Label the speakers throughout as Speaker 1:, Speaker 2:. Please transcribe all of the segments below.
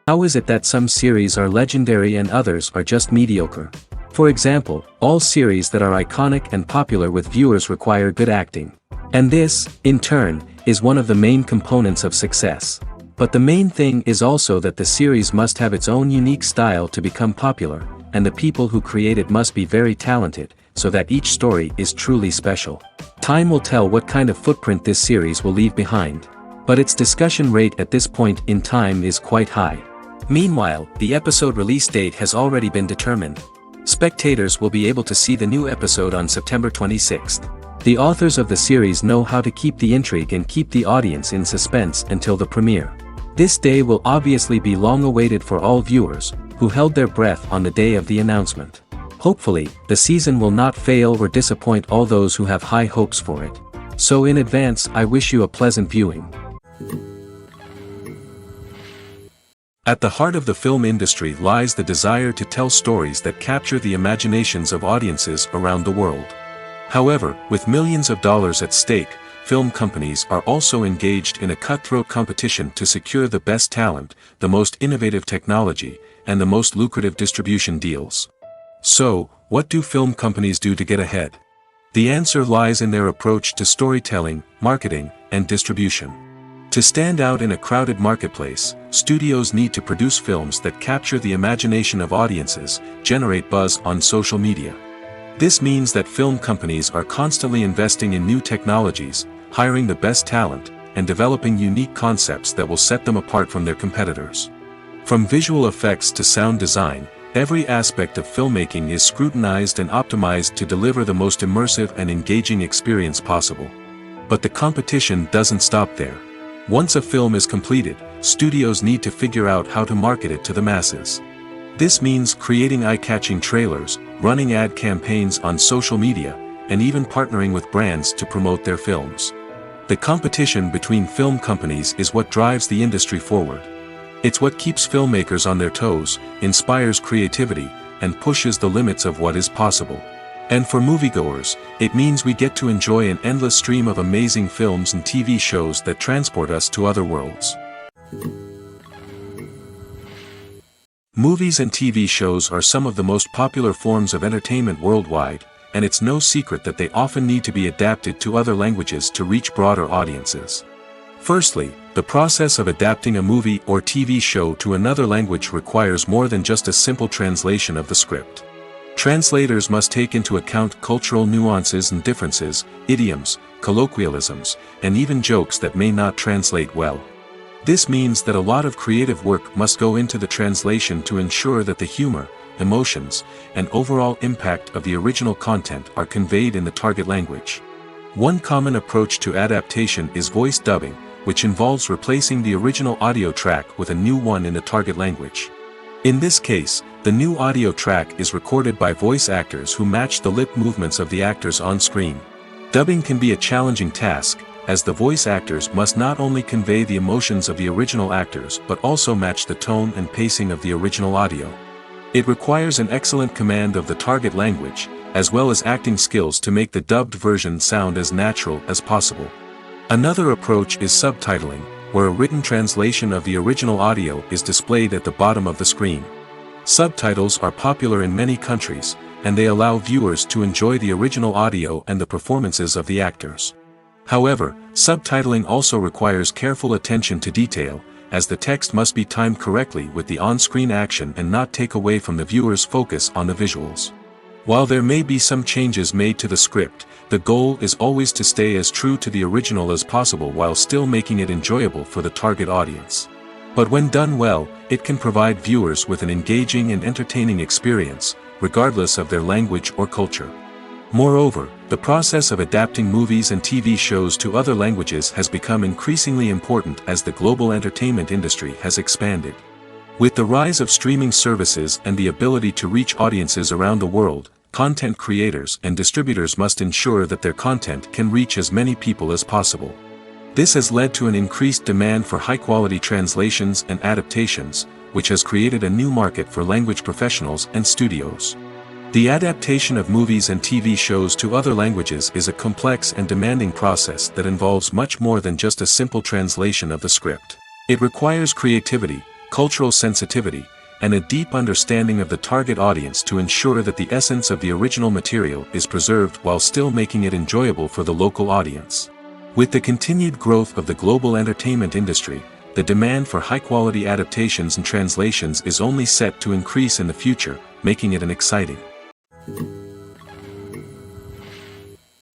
Speaker 1: How is it that some series are legendary and others are just mediocre? For example, all series that are iconic and popular with viewers require good acting. And this, in turn, is one of the main components of success. But the main thing is also that the series must have its own unique style to become popular, and the people who create it must be very talented, so that each story is truly special. Time will tell what kind of footprint this series will leave behind. But its discussion rate at this point in time is quite high. Meanwhile, the episode release date has already been determined. Spectators will be able to see the new episode on September 26th. The authors of the series know how to keep the intrigue and keep the audience in suspense until the premiere. This day will obviously be long awaited for all viewers, who held their breath on the day of the announcement. Hopefully, the season will not fail or disappoint all those who have high hopes for it. So in advance, I wish you a pleasant viewing. At the heart of the film industry lies the desire to tell stories that capture the imaginations of audiences around the world. However, with millions of dollars at stake, film companies are also engaged in a cutthroat competition to secure the best talent, the most innovative technology, and the most lucrative distribution deals. So, what do film companies do to get ahead? The answer lies in their approach to storytelling, marketing, and distribution. To stand out in a crowded marketplace, studios need to produce films that capture the imagination of audiences, generate buzz on social media. This means that film companies are constantly investing in new technologies, hiring the best talent, and developing unique concepts that will set them apart from their competitors. From visual effects to sound design, every aspect of filmmaking is scrutinized and optimized to deliver the most immersive and engaging experience possible. But the competition doesn't stop there. Once a film is completed, studios need to figure out how to market it to the masses. This means creating eye-catching trailers, running ad campaigns on social media, and even partnering with brands to promote their films. The competition between film companies is what drives the industry forward. It's what keeps filmmakers on their toes, inspires creativity, and pushes the limits of what is possible. And for moviegoers, it means we get to enjoy an endless stream of amazing films and TV shows that transport us to other worlds. Movies and TV shows are some of the most popular forms of entertainment worldwide, and it's no secret that they often need to be adapted to other languages to reach broader audiences. Firstly, the process of adapting a movie or TV show to another language requires more than just a simple translation of the script. Translators must take into account cultural nuances and differences, idioms, colloquialisms, and even jokes that may not translate well. This means that a lot of creative work must go into the translation to ensure that the humor, emotions, and overall impact of the original content are conveyed in the target language. One common approach to adaptation is voice dubbing, which involves replacing the original audio track with a new one in the target language. In this case, the new audio track is recorded by voice actors who match the lip movements of the actors on screen. Dubbing can be a challenging task, as the voice actors must not only convey the emotions of the original actors but also match the tone and pacing of the original audio. It requires an excellent command of the target language, as well as acting skills to make the dubbed version sound as natural as possible. Another approach is subtitling, where a written translation of the original audio is displayed at the bottom of the screen. Subtitles are popular in many countries, and they allow viewers to enjoy the original audio and the performances of the actors. However, subtitling also requires careful attention to detail, as the text must be timed correctly with the on-screen action and not take away from the viewer's focus on the visuals. While there may be some changes made to the script, the goal is always to stay as true to the original as possible while still making it enjoyable for the target audience. But when done well, it can provide viewers with an engaging and entertaining experience, regardless of their language or culture. Moreover, the process of adapting movies and TV shows to other languages has become increasingly important as the global entertainment industry has expanded. With the rise of streaming services and the ability to reach audiences around the world, content creators and distributors must ensure that their content can reach as many people as possible. This has led to an increased demand for high-quality translations and adaptations, which has created a new market for language professionals and studios. The adaptation of movies and TV shows to other languages is a complex and demanding process that involves much more than just a simple translation of the script. It requires creativity, cultural sensitivity, and a deep understanding of the target audience to ensure that the essence of the original material is preserved while still making it enjoyable for the local audience. With the continued growth of the global entertainment industry, the demand for high-quality adaptations and translations is only set to increase in the future, making it an exciting.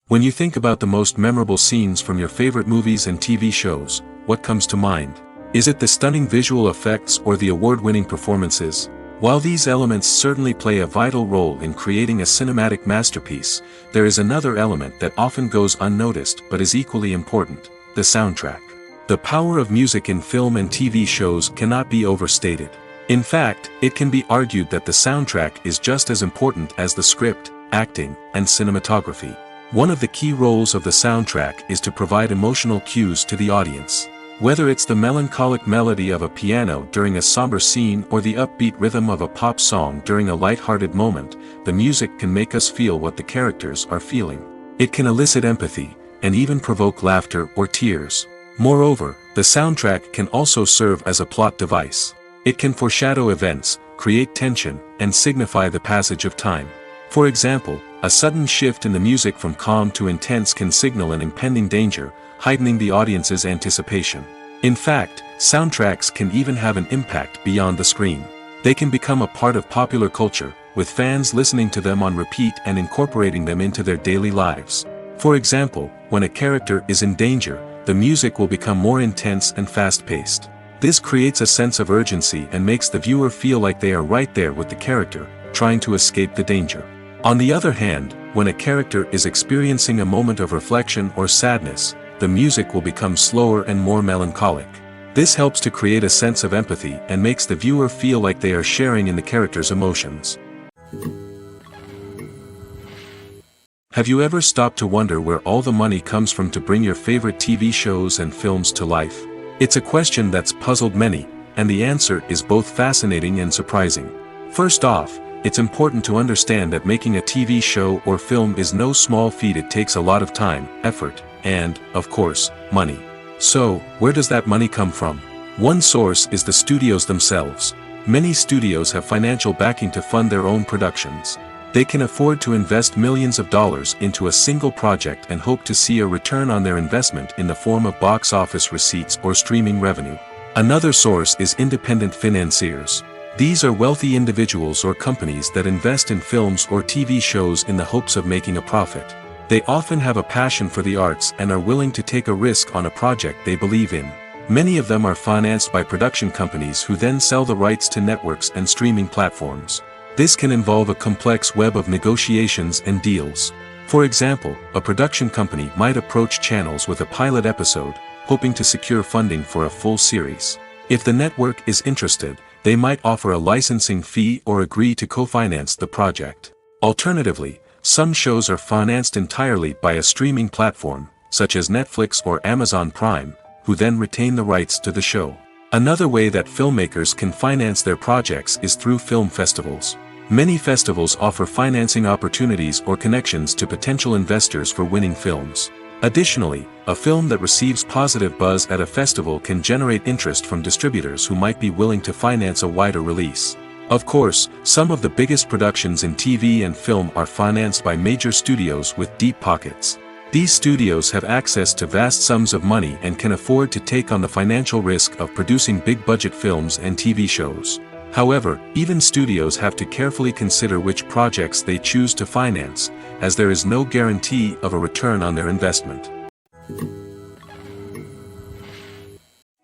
Speaker 1: When you think about the most memorable scenes from your favorite movies and TV shows, what comes to mind? Is it the stunning visual effects or the award-winning performances? While these elements certainly play a vital role in creating a cinematic masterpiece, there is another element that often goes unnoticed but is equally important: the soundtrack. The power of music in film and TV shows cannot be overstated. In fact, it can be argued that the soundtrack is just as important as the script, acting, and cinematography. One of the key roles of the soundtrack is to provide emotional cues to the audience. Whether it's the melancholic melody of a piano during a somber scene or the upbeat rhythm of a pop song during a light-hearted moment, the music can make us feel what the characters are feeling. It can elicit empathy, and even provoke laughter or tears. Moreover, the soundtrack can also serve as a plot device. It can foreshadow events, create tension, and signify the passage of time. For example, a sudden shift in the music from calm to intense can signal an impending danger, heightening the audience's anticipation. In fact, soundtracks can even have an impact beyond the screen. They can become a part of popular culture, with fans listening to them on repeat and incorporating them into their daily lives. For example, when a character is in danger, the music will become more intense and fast-paced. This creates a sense of urgency and makes the viewer feel like they are right there with the character, trying to escape the danger. On the other hand, when a character is experiencing a moment of reflection or sadness, the music will become slower and more melancholic. This helps to create a sense of empathy and makes the viewer feel like they are sharing in the character's emotions. Have you ever stopped to wonder where all the money comes from to bring your favorite TV shows and films to life? It's a question that's puzzled many, and the answer is both fascinating and surprising. First off, it's important to understand that making a TV show or film is no small feat. It takes a lot of time, effort, and, of course, money. So, where does that money come from? One source is the studios themselves. Many studios have financial backing to fund their own productions. They can afford to invest millions of dollars into a single project and hope to see a return on their investment in the form of box office receipts or streaming revenue. Another source is independent financiers. These are wealthy individuals or companies that invest in films or TV shows in the hopes of making a profit. They often have a passion for the arts and are willing to take a risk on a project they believe in. Many of them are financed by production companies who then sell the rights to networks and streaming platforms. This can involve a complex web of negotiations and deals. For example, a production company might approach channels with a pilot episode, hoping to secure funding for a full series. If the network is interested, they might offer a licensing fee or agree to co-finance the project. Alternatively, some shows are financed entirely by a streaming platform, such as Netflix or Amazon Prime, who then retain the rights to the show. Another way that filmmakers can finance their projects is through film festivals. Many festivals offer financing opportunities or connections to potential investors for winning films. Additionally, a film that receives positive buzz at a festival can generate interest from distributors who might be willing to finance a wider release. Of course, some of the biggest productions in TV and film are financed by major studios with deep pockets. These studios have access to vast sums of money and can afford to take on the financial risk of producing big-budget films and TV shows. However, even studios have to carefully consider which projects they choose to finance, as there is no guarantee of a return on their investment.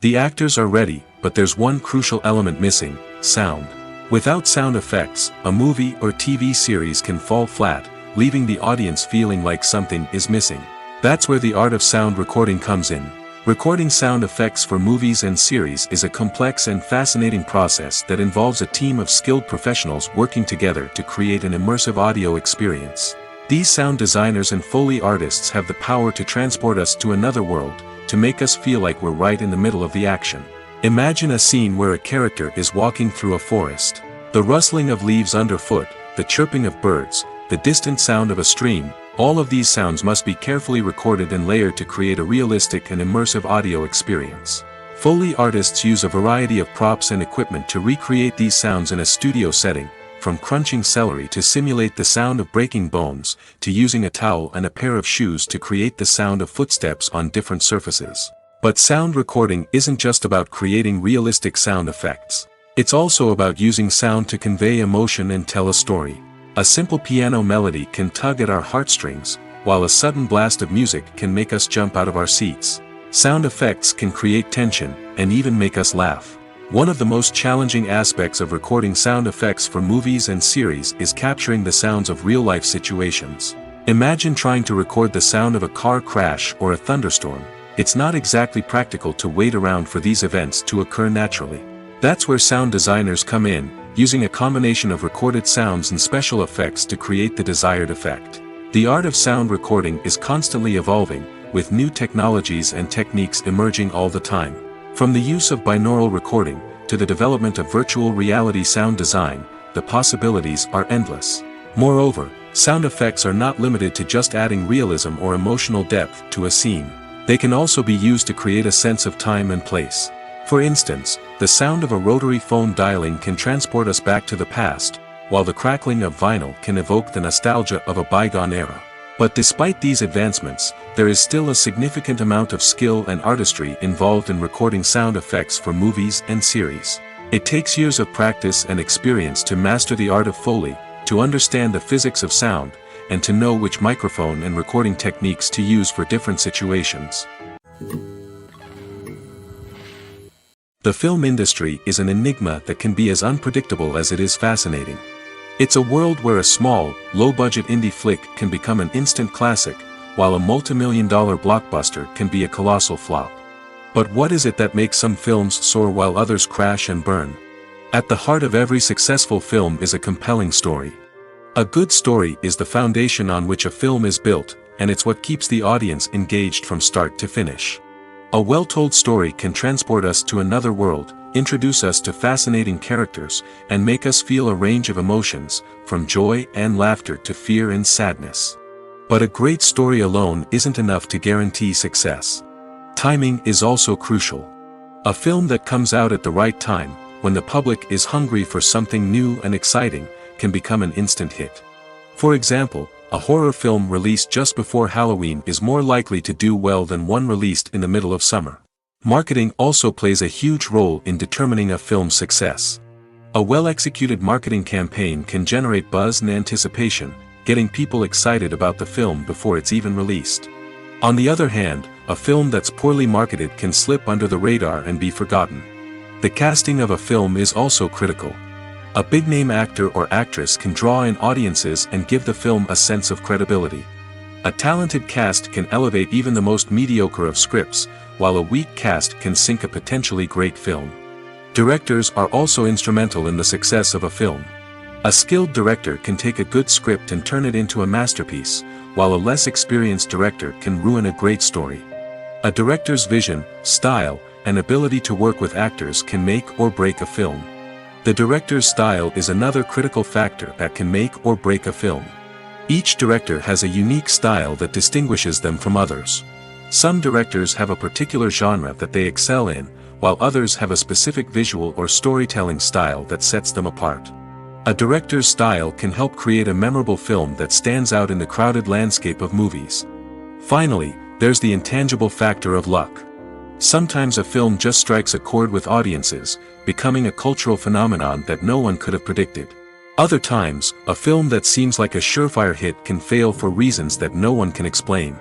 Speaker 1: The actors are ready, but there's one crucial element missing: sound. Without sound effects, a movie or TV series can fall flat, leaving the audience feeling like something is missing. That's where the art of sound recording comes in. Recording sound effects for movies and series is a complex and fascinating process that involves a team of skilled professionals working together to create an immersive audio experience. These sound designers and Foley artists have the power to transport us to another world, to make us feel like we're right in the middle of the action. Imagine a scene where a character is walking through a forest. The rustling of leaves underfoot, the chirping of birds, the distant sound of a stream, all of these sounds must be carefully recorded and layered to create a realistic and immersive audio experience. Foley artists use a variety of props and equipment to recreate these sounds in a studio setting, from crunching celery to simulate the sound of breaking bones, to using a towel and a pair of shoes to create the sound of footsteps on different surfaces. But sound recording isn't just about creating realistic sound effects. It's also about using sound to convey emotion and tell a story. A simple piano melody can tug at our heartstrings, while a sudden blast of music can make us jump out of our seats. Sound effects can create tension, and even make us laugh. One of the most challenging aspects of recording sound effects for movies and series is capturing the sounds of real-life situations. Imagine trying to record the sound of a car crash or a thunderstorm. It's not exactly practical to wait around for these events to occur naturally. That's where sound designers come in, using a combination of recorded sounds and special effects to create the desired effect. The art of sound recording is constantly evolving, with new technologies and techniques emerging all the time. From the use of binaural recording, to the development of virtual reality sound design, the possibilities are endless. Moreover, sound effects are not limited to just adding realism or emotional depth to a scene. They can also be used to create a sense of time and place. For instance, the sound of a rotary phone dialing can transport us back to the past, while the crackling of vinyl can evoke the nostalgia of a bygone era. But despite these advancements, there is still a significant amount of skill and artistry involved in recording sound effects for movies and series. It takes years of practice and experience to master the art of Foley, to understand the physics of sound, and to know which microphone and recording techniques to use for different situations. The film industry is an enigma that can be as unpredictable as it is fascinating. It's a world where a small, low-budget indie flick can become an instant classic, while a multi-million-dollar blockbuster can be a colossal flop. But what is it that makes some films soar while others crash and burn? At the heart of every successful film is a compelling story. A good story is the foundation on which a film is built, and it's what keeps the audience engaged from start to finish. A well-told story can transport us to another world, introduce us to fascinating characters, and make us feel a range of emotions, from joy and laughter to fear and sadness. But a great story alone isn't enough to guarantee success. Timing is also crucial. A film that comes out at the right time, when the public is hungry for something new and exciting, can become an instant hit. For example, a horror film released just before Halloween is more likely to do well than one released in the middle of summer. Marketing also plays a huge role in determining a film's success. A well-executed marketing campaign can generate buzz and anticipation, getting people excited about the film before it's even released. On the other hand, a film that's poorly marketed can slip under the radar and be forgotten. The casting of a film is also critical. A big-name actor or actress can draw in audiences and give the film a sense of credibility. A talented cast can elevate even the most mediocre of scripts, while a weak cast can sink a potentially great film. Directors are also instrumental in the success of a film. A skilled director can take a good script and turn it into a masterpiece, while a less experienced director can ruin a great story. A director's vision, style, and ability to work with actors can make or break a film. The director's style is another critical factor that can make or break a film. Each director has a unique style that distinguishes them from others. Some directors have a particular genre that they excel in, while others have a specific visual or storytelling style that sets them apart. A director's style can help create a memorable film that stands out in the crowded landscape of movies. Finally, there's the intangible factor of luck. Sometimes a film just strikes a chord with audiences, becoming a cultural phenomenon that no one could have predicted. Other times, a film that seems like a surefire hit can fail for reasons that no one can explain.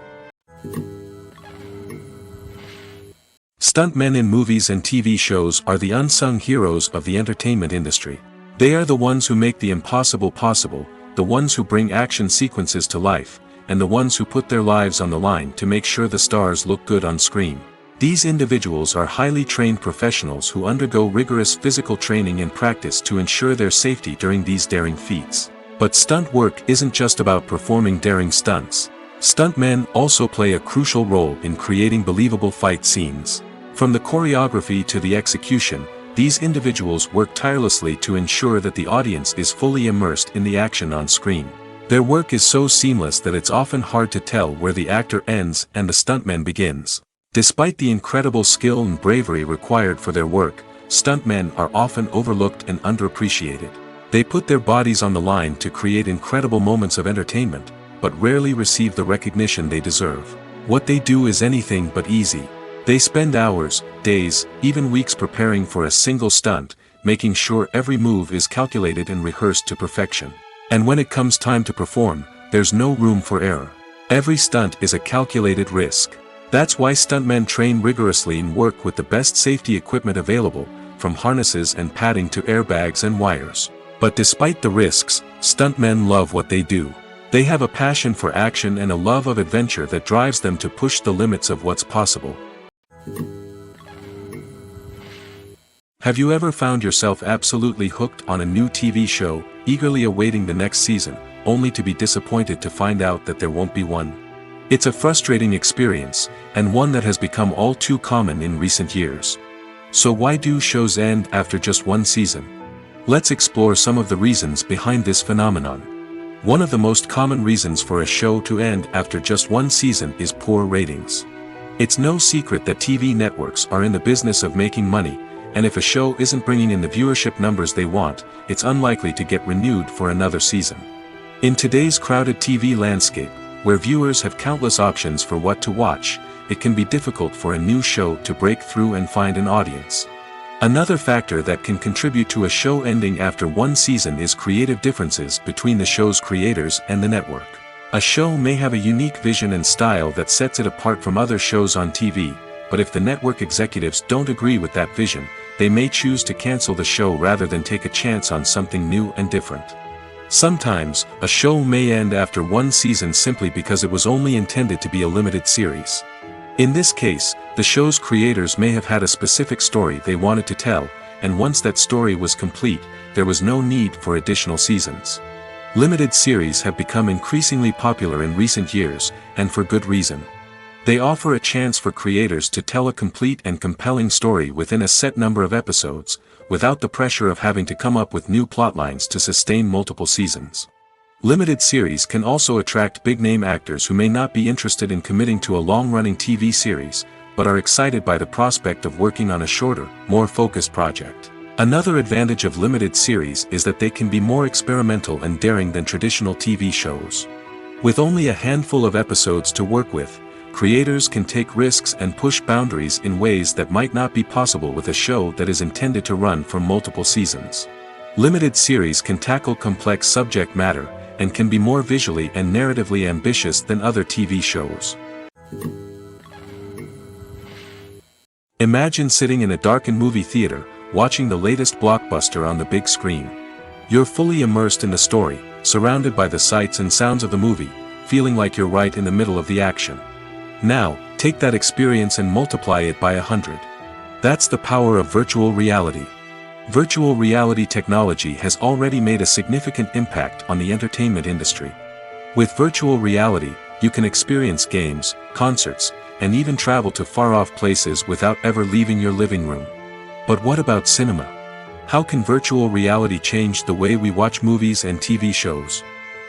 Speaker 1: Stuntmen in movies and TV shows are the unsung heroes of the entertainment industry. They are the ones who make the impossible possible, the ones who bring action sequences to life, and the ones who put their lives on the line to make sure the stars look good on screen. These individuals are highly trained professionals who undergo rigorous physical training and practice to ensure their safety during these daring feats. But stunt work isn't just about performing daring stunts. Stuntmen also play a crucial role in creating believable fight scenes. From the choreography to the execution, these individuals work tirelessly to ensure that the audience is fully immersed in the action on screen. Their work is so seamless that it's often hard to tell where the actor ends and the stuntman begins. Despite the incredible skill and bravery required for their work, stuntmen are often overlooked and underappreciated. They put their bodies on the line to create incredible moments of entertainment, but rarely receive the recognition they deserve. What they do is anything but easy. They spend hours, days, even weeks preparing for a single stunt, making sure every move is calculated and rehearsed to perfection. And when it comes time to perform, there's no room for error. Every stunt is a calculated risk. That's why stuntmen train rigorously and work with the best safety equipment available, from harnesses and padding to airbags and wires. But despite the risks, stuntmen love what they do. They have a passion for action and a love of adventure that drives them to push the limits of what's possible. Have you ever found yourself absolutely hooked on a new TV show, eagerly awaiting the next season, only to be disappointed to find out that there won't be one? It's a frustrating experience, and one that has become all too common in recent years. So why do shows end after just one season? Let's explore some of the reasons behind this phenomenon. One of the most common reasons for a show to end after just one season is poor ratings. It's no secret that TV networks are in the business of making money, and if a show isn't bringing in the viewership numbers they want, it's unlikely to get renewed for another season. In today's crowded TV landscape, where viewers have countless options for what to watch, it can be difficult for a new show to break through and find an audience. Another factor that can contribute to a show ending after one season is creative differences between the show's creators and the network. A show may have a unique vision and style that sets it apart from other shows on TV, but if the network executives don't agree with that vision, they may choose to cancel the show rather than take a chance on something new and different. Sometimes, a show may end after one season simply because it was only intended to be a limited series. In this case, the show's creators may have had a specific story they wanted to tell, and once that story was complete, there was no need for additional seasons. Limited series have become increasingly popular in recent years, and for good reason. They offer a chance for creators to tell a complete and compelling story within a set number of episodes, without the pressure of having to come up with new plotlines to sustain multiple seasons. Limited series can also attract big-name actors who may not be interested in committing to a long-running TV series, but are excited by the prospect of working on a shorter, more focused project. Another advantage of limited series is that they can be more experimental and daring than traditional TV shows. With only a handful of episodes to work with, creators can take risks and push boundaries in ways that might not be possible with a show that is intended to run for multiple seasons. Limited series can tackle complex subject matter, and can be more visually and narratively ambitious than other TV shows. Imagine sitting in a darkened movie theater, watching the latest blockbuster on the big screen. You're fully immersed in the story, surrounded by the sights and sounds of the movie, feeling like you're right in the middle of the action. Now, take that experience and multiply it by 100. That's the power of virtual reality. Virtual reality technology has already made a significant impact on the entertainment industry. With virtual reality, you can experience games, concerts, and even travel to far-off places without ever leaving your living room. But what about cinema? How can virtual reality change the way we watch movies and TV shows?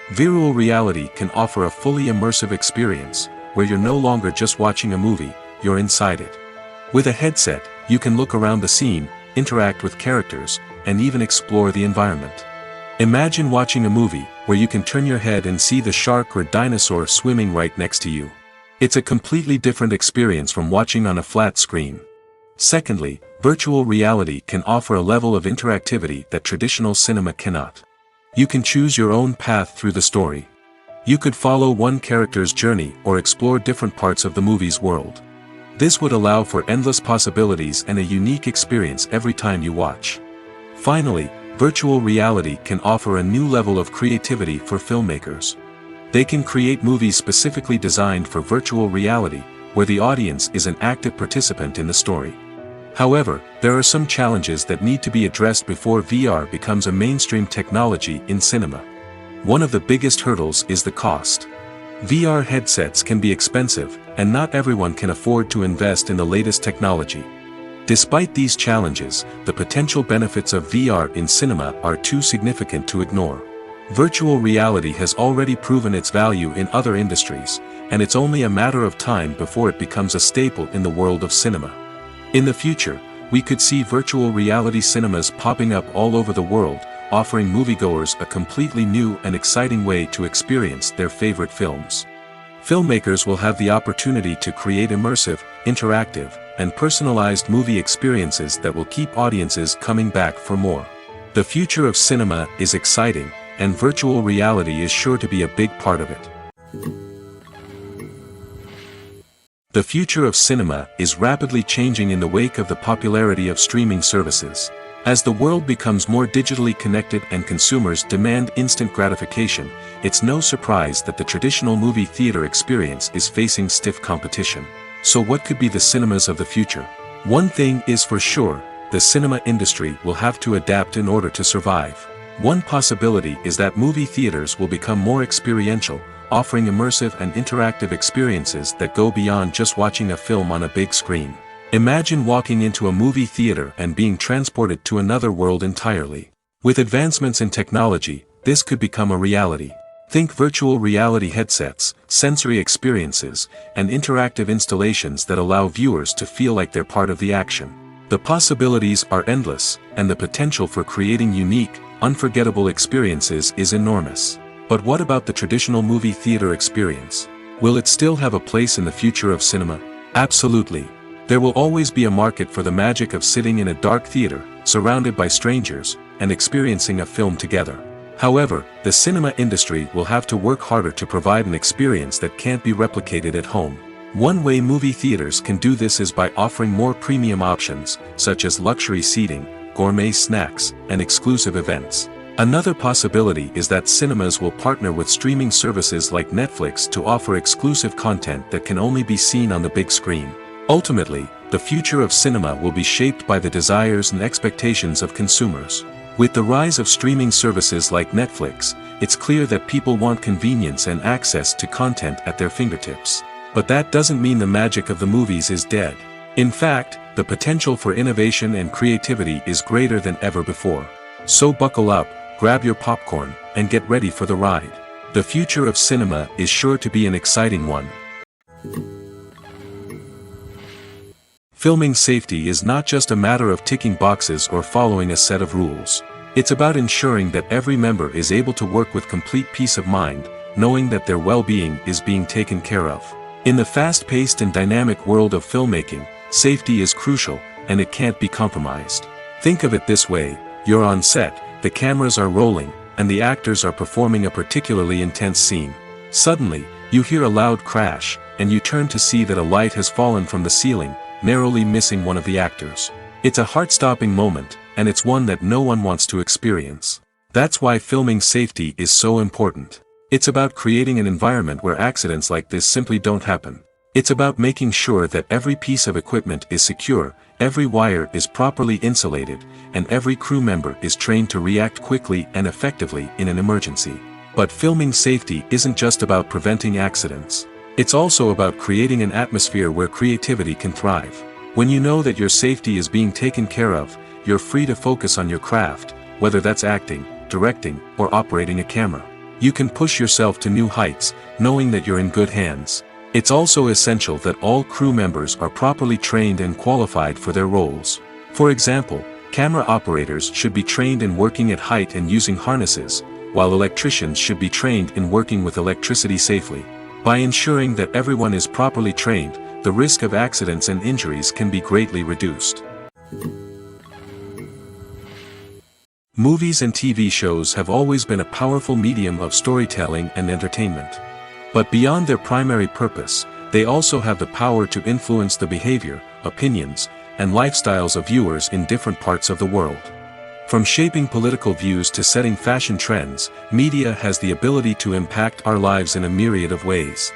Speaker 1: Virtual reality can offer a fully immersive experience, where you're no longer just watching a movie, you're inside it. With a headset, you can look around the scene, interact with characters, and even explore the environment. Imagine watching a movie where you can turn your head and see the shark or dinosaur swimming right next to you. It's a completely different experience from watching on a flat screen. Secondly, virtual reality can offer a level of interactivity that traditional cinema cannot. You can choose your own path through the story. You could follow one character's journey or explore different parts of the movie's world. This would allow for endless possibilities and a unique experience every time you watch. Finally, virtual reality can offer a new level of creativity for filmmakers. They can create movies specifically designed for virtual reality, where the audience is an active participant in the story. However, there are some challenges that need to be addressed before VR becomes a mainstream technology in cinema. One of the biggest hurdles is the cost. VR headsets can be expensive, and not everyone can afford to invest in the latest technology. Despite these challenges, the potential benefits of VR in cinema are too significant to ignore. Virtual reality has already proven its value in other industries, and it's only a matter of time before it becomes a staple in the world of cinema. In the future, we could see virtual reality cinemas popping up all over the world, offering moviegoers a completely new and exciting way to experience their favorite films. Filmmakers will have the opportunity to create immersive, interactive, and personalized movie experiences that will keep audiences coming back for more. The future of cinema is exciting, and virtual reality is sure to be a big part of it. The future of cinema is rapidly changing in the wake of the popularity of streaming services. As the world becomes more digitally connected and consumers demand instant gratification, it's no surprise that the traditional movie theater experience is facing stiff competition. So what could be the cinemas of the future? One thing is for sure, the cinema industry will have to adapt in order to survive. One possibility is that movie theaters will become more experiential, offering immersive and interactive experiences that go beyond just watching a film on a big screen. Imagine walking into a movie theater and being transported to another world entirely. With advancements in technology, this could become a reality. Think virtual reality headsets, sensory experiences, and interactive installations that allow viewers to feel like they're part of the action. The possibilities are endless, and the potential for creating unique, unforgettable experiences is enormous. But what about the traditional movie theater experience? Will it still have a place in the future of cinema? Absolutely. There will always be a market for the magic of sitting in a dark theater, surrounded by strangers, and experiencing a film together. However, the cinema industry will have to work harder to provide an experience that can't be replicated at home. One way movie theaters can do this is by offering more premium options, such as luxury seating, gourmet snacks, and exclusive events. Another possibility is that cinemas will partner with streaming services like Netflix to offer exclusive content that can only be seen on the big screen. Ultimately, the future of cinema will be shaped by the desires and expectations of consumers. With the rise of streaming services like Netflix, it's clear that people want convenience and access to content at their fingertips. But that doesn't mean the magic of the movies is dead. In fact, the potential for innovation and creativity is greater than ever before. So buckle up, grab your popcorn, and get ready for the ride. The future of cinema is sure to be an exciting one. Filming safety is not just a matter of ticking boxes or following a set of rules. It's about ensuring that every member is able to work with complete peace of mind, knowing that their well-being is being taken care of. In the fast-paced and dynamic world of filmmaking, safety is crucial, and it can't be compromised. Think of it this way: you're on set, the cameras are rolling, and the actors are performing a particularly intense scene. Suddenly, you hear a loud crash, and you turn to see that a light has fallen from the ceiling, narrowly missing one of the actors. It's a heart-stopping moment, and it's one that no one wants to experience. That's why filming safety is so important. It's about creating an environment where accidents like this simply don't happen. It's about making sure that every piece of equipment is secure, every wire is properly insulated, and every crew member is trained to react quickly and effectively in an emergency. But filming safety isn't just about preventing accidents. It's also about creating an atmosphere where creativity can thrive. When you know that your safety is being taken care of, you're free to focus on your craft, whether that's acting, directing, or operating a camera. You can push yourself to new heights, knowing that you're in good hands. It's also essential that all crew members are properly trained and qualified for their roles. For example, camera operators should be trained in working at height and using harnesses, while electricians should be trained in working with electricity safely. By ensuring that everyone is properly trained, the risk of accidents and injuries can be greatly reduced. Movies and TV shows have always been a powerful medium of storytelling and entertainment. But beyond their primary purpose, they also have the power to influence the behavior, opinions, and lifestyles of viewers in different parts of the world. From shaping political views to setting fashion trends, media has the ability to impact our lives in a myriad of ways.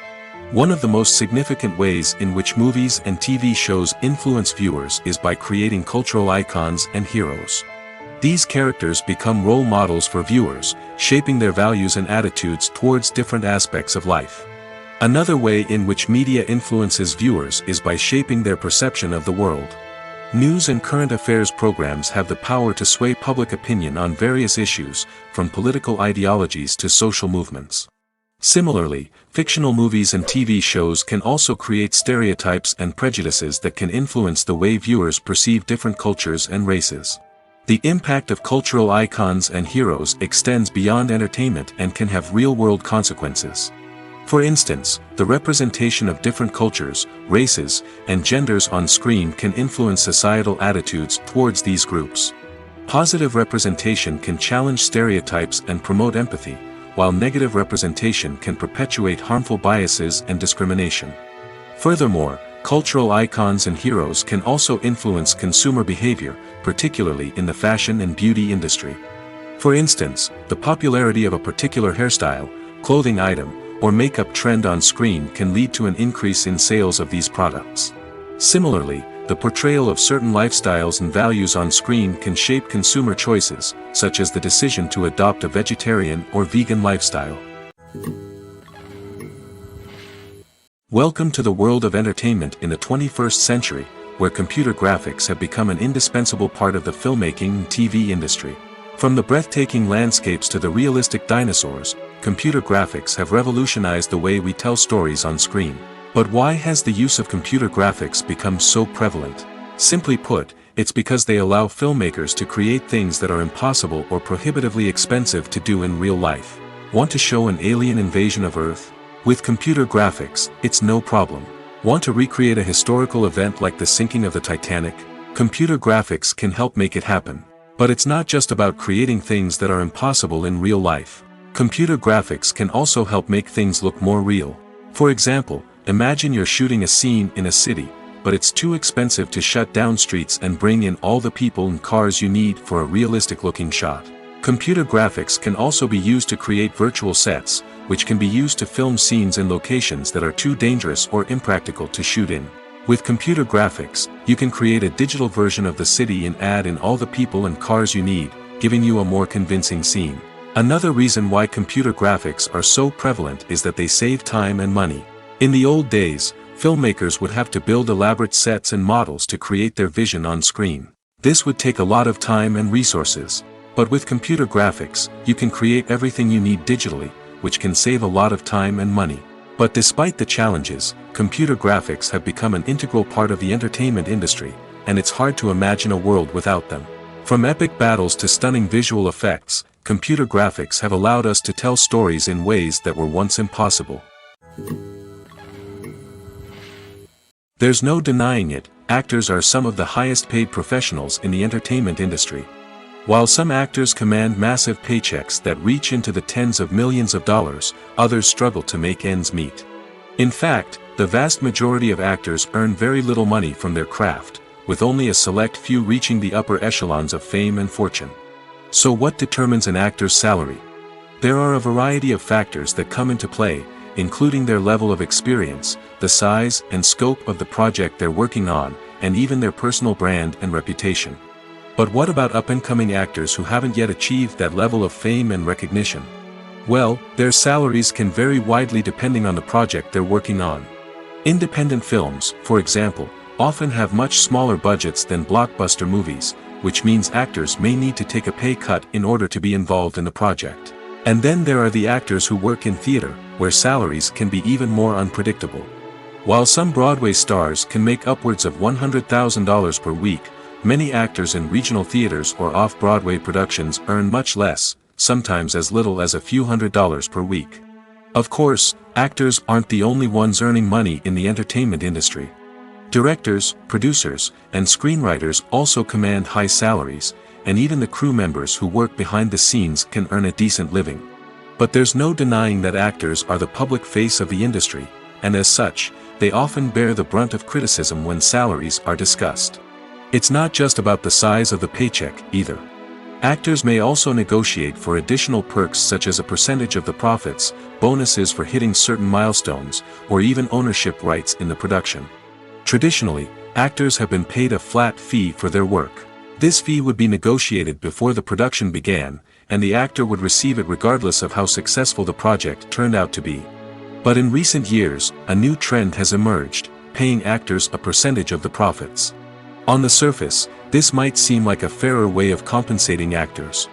Speaker 1: One of the most significant ways in which movies and TV shows influence viewers is by creating cultural icons and heroes. These characters become role models for viewers, shaping their values and attitudes towards different aspects of life. Another way in which media influences viewers is by shaping their perception of the world. News and current affairs programs have the power to sway public opinion on various issues, from political ideologies to social movements. Similarly, fictional movies and TV shows can also create stereotypes and prejudices that can influence the way viewers perceive different cultures and races. The impact of cultural icons and heroes extends beyond entertainment and can have real-world consequences. For instance, the representation of different cultures, races, and genders on screen can influence societal attitudes towards these groups. Positive representation can challenge stereotypes and promote empathy, while negative representation can perpetuate harmful biases and discrimination. Furthermore, cultural icons and heroes can also influence consumer behavior, particularly in the fashion and beauty industry. For instance, the popularity of a particular hairstyle, clothing item, or makeup trend on screen can lead to an increase in sales of these products. Similarly, the portrayal of certain lifestyles and values on screen can shape consumer choices, such as the decision to adopt a vegetarian or vegan lifestyle. Welcome to the world of entertainment in the 21st century, where computer graphics have become an indispensable part of the filmmaking and TV industry. From the breathtaking landscapes to the realistic dinosaurs, computer graphics have revolutionized the way we tell stories on screen. But why has the use of computer graphics become so prevalent? Simply put, it's because they allow filmmakers to create things that are impossible or prohibitively expensive to do in real life. Want to show an alien invasion of Earth? With computer graphics, it's no problem. Want to recreate a historical event like the sinking of the Titanic? Computer graphics can help make it happen. But it's not just about creating things that are impossible in real life. Computer graphics can also help make things look more real. For example, imagine you're shooting a scene in a city, but it's too expensive to shut down streets and bring in all the people and cars you need for a realistic-looking shot. Computer graphics can also be used to create virtual sets, which can be used to film scenes in locations that are too dangerous or impractical to shoot in. With computer graphics, you can create a digital version of the city and add in all the people and cars you need, giving you a more convincing scene. Another reason why computer graphics are so prevalent is that they save time and money. In the old days, filmmakers would have to build elaborate sets and models to create their vision on screen. This would take a lot of time and resources. But with computer graphics, you can create everything you need digitally, which can save a lot of time and money. But despite the challenges, computer graphics have become an integral part of the entertainment industry, and it's hard to imagine a world without them. From epic battles to stunning visual effects, computer graphics have allowed us to tell stories in ways that were once impossible. There's no denying it, actors are some of the highest paid professionals in the entertainment industry. While some actors command massive paychecks that reach into the tens of millions of dollars, others struggle to make ends meet. In fact, the vast majority of actors earn very little money from their craft, with only a select few reaching the upper echelons of fame and fortune. So what determines an actor's salary? There are a variety of factors that come into play, including their level of experience, the size and scope of the project they're working on, and even their personal brand and reputation. But what about up-and-coming actors who haven't yet achieved that level of fame and recognition? Well, their salaries can vary widely depending on the project they're working on. Independent films, for example, often have much smaller budgets than blockbuster movies, which means actors may need to take a pay cut in order to be involved in the project. And then there are the actors who work in theater, where salaries can be even more unpredictable. While some Broadway stars can make upwards of $100,000 per week, many actors in regional theaters or off-Broadway productions earn much less, sometimes as little as a few $100s per week. Of course, actors aren't the only ones earning money in the entertainment industry. Directors, producers, and screenwriters also command high salaries, and even the crew members who work behind the scenes can earn a decent living. But there's no denying that actors are the public face of the industry, and as such, they often bear the brunt of criticism when salaries are discussed. It's not just about the size of the paycheck, either. Actors may also negotiate for additional perks such as a percentage of the profits, bonuses for hitting certain milestones, or even ownership rights in the production. Traditionally, actors have been paid a flat fee for their work. This fee would be negotiated before the production began, and the actor would receive it regardless of how successful the project turned out to be. But in recent years, a new trend has emerged, paying actors a percentage of the profits. On the surface, this might seem like a fairer way of compensating actors.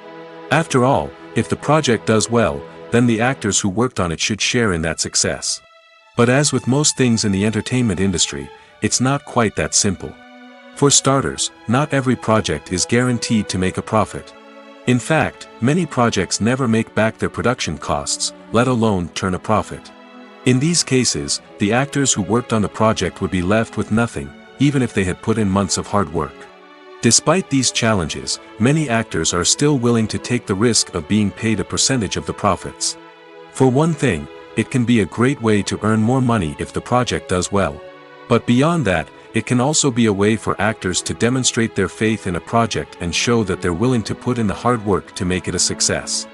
Speaker 1: After all, if the project does well, then the actors who worked on it should share in that success. But as with most things in the entertainment industry, it's not quite that simple. For starters, not every project is guaranteed to make a profit. In fact, many projects never make back their production costs, let alone turn a profit. In these cases, the actors who worked on the project would be left with nothing, even if they had put in months of hard work. Despite these challenges, many actors are still willing to take the risk of being paid a percentage of the profits. For one thing, it can be a great way to earn more money if the project does well. But beyond that, it can also be a way for actors to demonstrate their faith in a project and show that they're willing to put in the hard work to make it a success.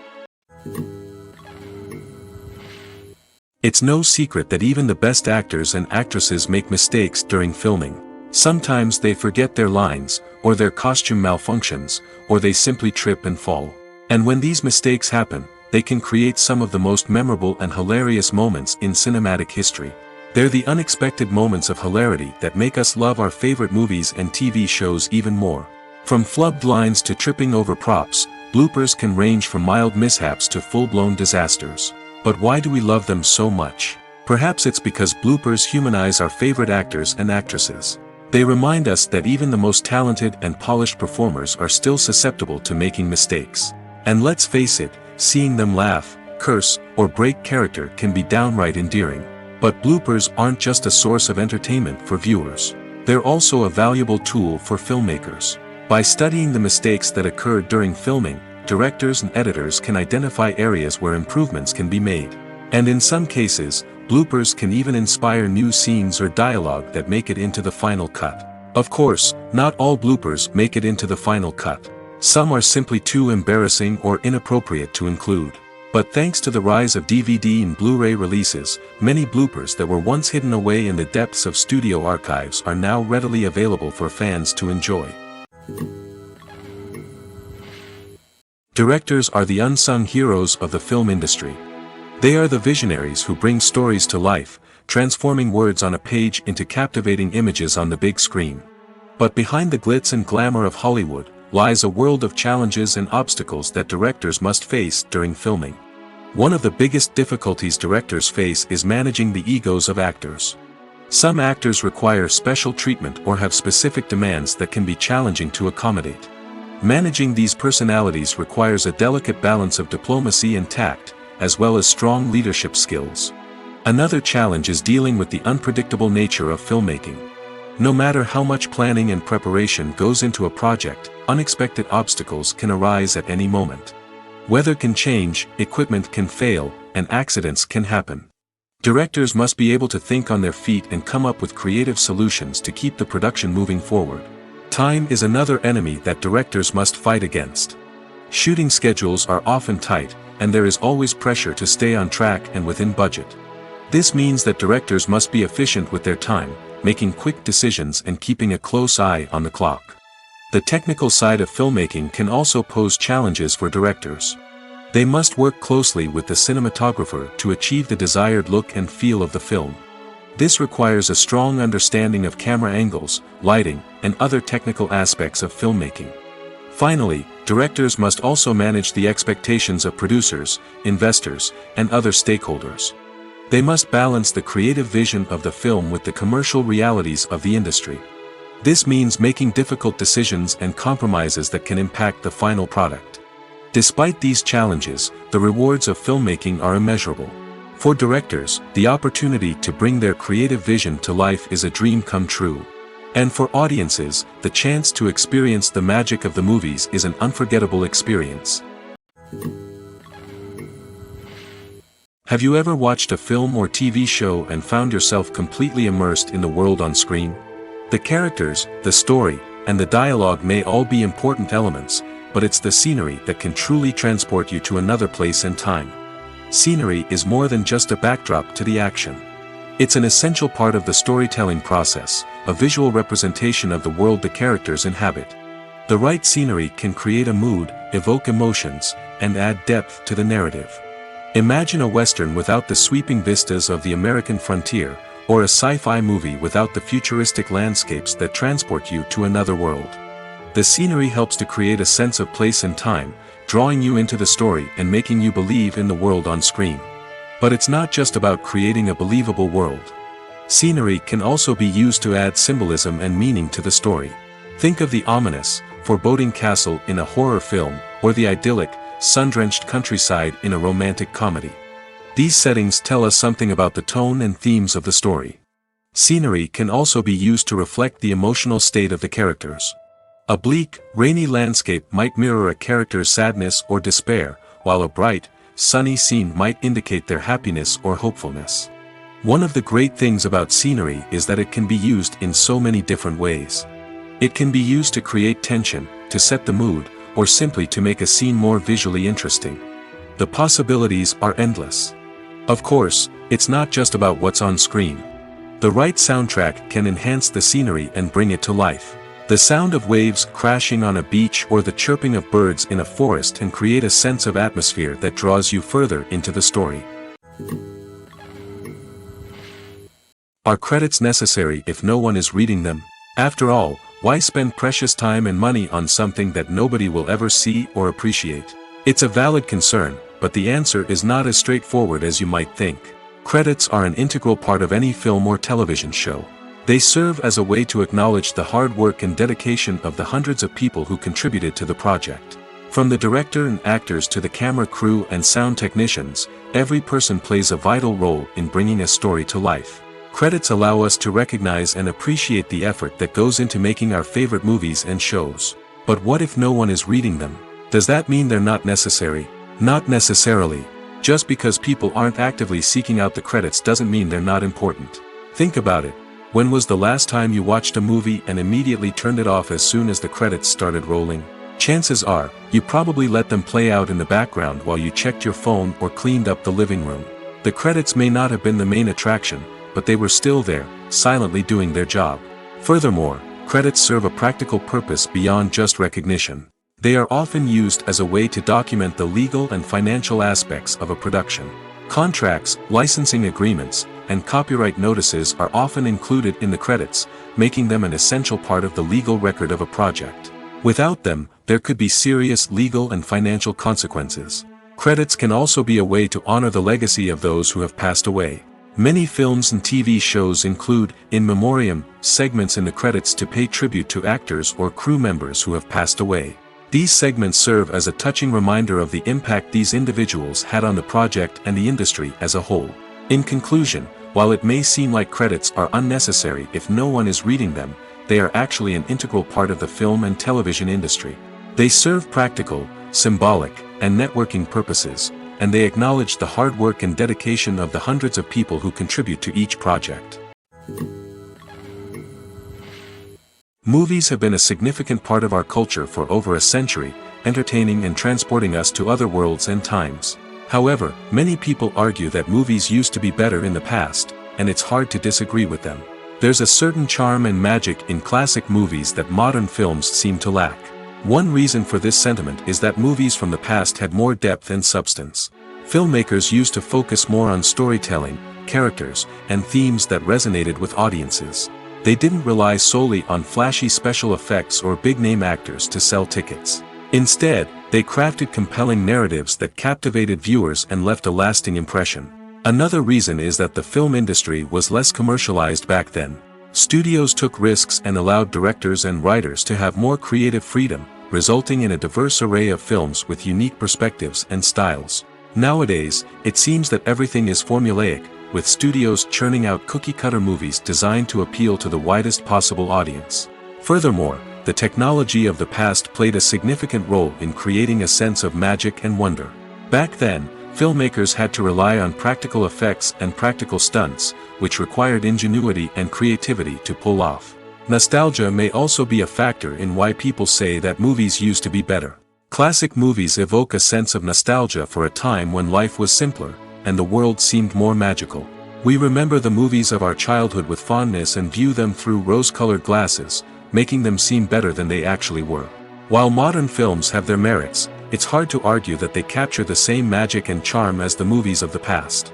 Speaker 1: It's no secret that even the best actors and actresses make mistakes during filming. Sometimes they forget their lines, or their costume malfunctions, or they simply trip and fall. And when these mistakes happen, they can create some of the most memorable and hilarious moments in cinematic history. They're the unexpected moments of hilarity that make us love our favorite movies and TV shows even more. From flubbed lines to tripping over props, bloopers can range from mild mishaps to full-blown disasters. But why do we love them so much? Perhaps it's because bloopers humanize our favorite actors and actresses. They remind us that even the most talented and polished performers are still susceptible to making mistakes. And let's face it, seeing them laugh, curse, or break character can be downright endearing. But bloopers aren't just a source of entertainment for viewers. They're also a valuable tool for filmmakers. By studying the mistakes that occurred during filming, directors and editors can identify areas where improvements can be made. And in some cases, bloopers can even inspire new scenes or dialogue that make it into the final cut. Of course, not all bloopers make it into the final cut. Some are simply too embarrassing or inappropriate to include. But thanks to the rise of DVD and Blu-ray releases, many bloopers that were once hidden away in the depths of studio archives are now readily available for fans to enjoy. Directors are the unsung heroes of the film industry. They are the visionaries who bring stories to life, transforming words on a page into captivating images on the big screen. But behind the glitz and glamour of Hollywood, lies a world of challenges and obstacles that directors must face during filming. One of the biggest difficulties directors face is managing the egos of actors. Some actors require special treatment or have specific demands that can be challenging to accommodate. Managing these personalities requires a delicate balance of diplomacy and tact, as well as strong leadership skills. Another challenge is dealing with the unpredictable nature of filmmaking. No matter how much planning and preparation goes into a project, unexpected obstacles can arise at any moment. Weather can change, equipment can fail, and accidents can happen. Directors must be able to think on their feet and come up with creative solutions to keep the production moving forward. Time is another enemy that directors must fight against. Shooting schedules are often tight, and there is always pressure to stay on track and within budget. This means that directors must be efficient with their time, making quick decisions and keeping a close eye on the clock. The technical side of filmmaking can also pose challenges for directors. They must work closely with the cinematographer to achieve the desired look and feel of the film. This requires a strong understanding of camera angles, lighting, and other technical aspects of filmmaking. Finally, directors must also manage the expectations of producers, investors, and other stakeholders. They must balance the creative vision of the film with the commercial realities of the industry. This means making difficult decisions and compromises that can impact the final product. Despite these challenges, the rewards of filmmaking are immeasurable. For directors, the opportunity to bring their creative vision to life is a dream come true. And for audiences, the chance to experience the magic of the movies is an unforgettable experience. Have you ever watched a film or TV show and found yourself completely immersed in the world on screen? The characters, the story, and the dialogue may all be important elements, but it's the scenery that can truly transport you to another place and time. Scenery is more than just a backdrop to the action. It's an essential part of the storytelling process, a visual representation of the world the characters inhabit. The right scenery can create a mood, evoke emotions, and add depth to the narrative. Imagine a western without the sweeping vistas of the American frontier, or a sci-fi movie without the futuristic landscapes that transport you to another world. The scenery helps to create a sense of place and time, drawing you into the story and making you believe in the world on screen. But it's not just about creating a believable world. Scenery can also be used to add symbolism and meaning to the story. Think of the ominous, foreboding castle in a horror film, or the idyllic, sun-drenched countryside in a romantic comedy. These settings tell us something about the tone and themes of the story. Scenery can also be used to reflect the emotional state of the characters. A bleak, rainy landscape might mirror a character's sadness or despair, while a bright, sunny scene might indicate their happiness or hopefulness. One of the great things about scenery is that it can be used in so many different ways. It can be used to create tension, to set the mood, or simply to make a scene more visually interesting. The possibilities are endless. Of course, it's not just about what's on screen. The right soundtrack can enhance the scenery and bring it to life. The sound of waves crashing on a beach or the chirping of birds in a forest can create a sense of atmosphere that draws you further into the story. Are credits necessary if no one is reading them? After all, why spend precious time and money on something that nobody will ever see or appreciate? It's a valid concern, but the answer is not as straightforward as you might think. Credits are an integral part of any film or television show. They serve as a way to acknowledge the hard work and dedication of the hundreds of people who contributed to the project. From the director and actors to the camera crew and sound technicians, every person plays a vital role in bringing a story to life. Credits allow us to recognize and appreciate the effort that goes into making our favorite movies and shows. But what if no one is reading them? Does that mean they're not necessary? Not necessarily. Just because people aren't actively seeking out the credits doesn't mean they're not important. Think about it. When was the last time you watched a movie and immediately turned it off as soon as the credits started rolling? Chances are, you probably let them play out in the background while you checked your phone or cleaned up the living room. The credits may not have been the main attraction, but they were still there, silently doing their job. Furthermore, credits serve a practical purpose beyond just recognition. They are often used as a way to document the legal and financial aspects of a production. Contracts, licensing agreements, and copyright notices are often included in the credits, making them an essential part of the legal record of a project. Without them, there could be serious legal and financial consequences. Credits can also be a way to honor the legacy of those who have passed away. Many films and TV shows include, in memoriam, segments in the credits to pay tribute to actors or crew members who have passed away. These segments serve as a touching reminder of the impact these individuals had on the project and the industry as a whole. In conclusion, while it may seem like credits are unnecessary if no one is reading them, they are actually an integral part of the film and television industry. They serve practical, symbolic, and networking purposes, and they acknowledge the hard work and dedication of the hundreds of people who contribute to each project. Movies have been a significant part of our culture for over a century, entertaining and transporting us to other worlds and times. However, many people argue that movies used to be better in the past, and it's hard to disagree with them. There's a certain charm and magic in classic movies that modern films seem to lack. One reason for this sentiment is that movies from the past had more depth and substance. Filmmakers used to focus more on storytelling, characters, and themes that resonated with audiences. They didn't rely solely on flashy special effects or big-name actors to sell tickets. Instead, they crafted compelling narratives that captivated viewers and left a lasting impression. Another reason is that the film industry was less commercialized back then. Studios took risks and allowed directors and writers to have more creative freedom, resulting in a diverse array of films with unique perspectives and styles. Nowadays, it seems that everything is formulaic, with studios churning out cookie-cutter movies designed to appeal to the widest possible audience. Furthermore, the technology of the past played a significant role in creating a sense of magic and wonder. Back then, filmmakers had to rely on practical effects and practical stunts, which required ingenuity and creativity to pull off. Nostalgia may also be a factor in why people say that movies used to be better. Classic movies evoke a sense of nostalgia for a time when life was simpler, and the world seemed more magical. We remember the movies of our childhood with fondness and view them through rose-colored glasses, making them seem better than they actually were. While modern films have their merits, it's hard to argue that they capture the same magic and charm as the movies of the past.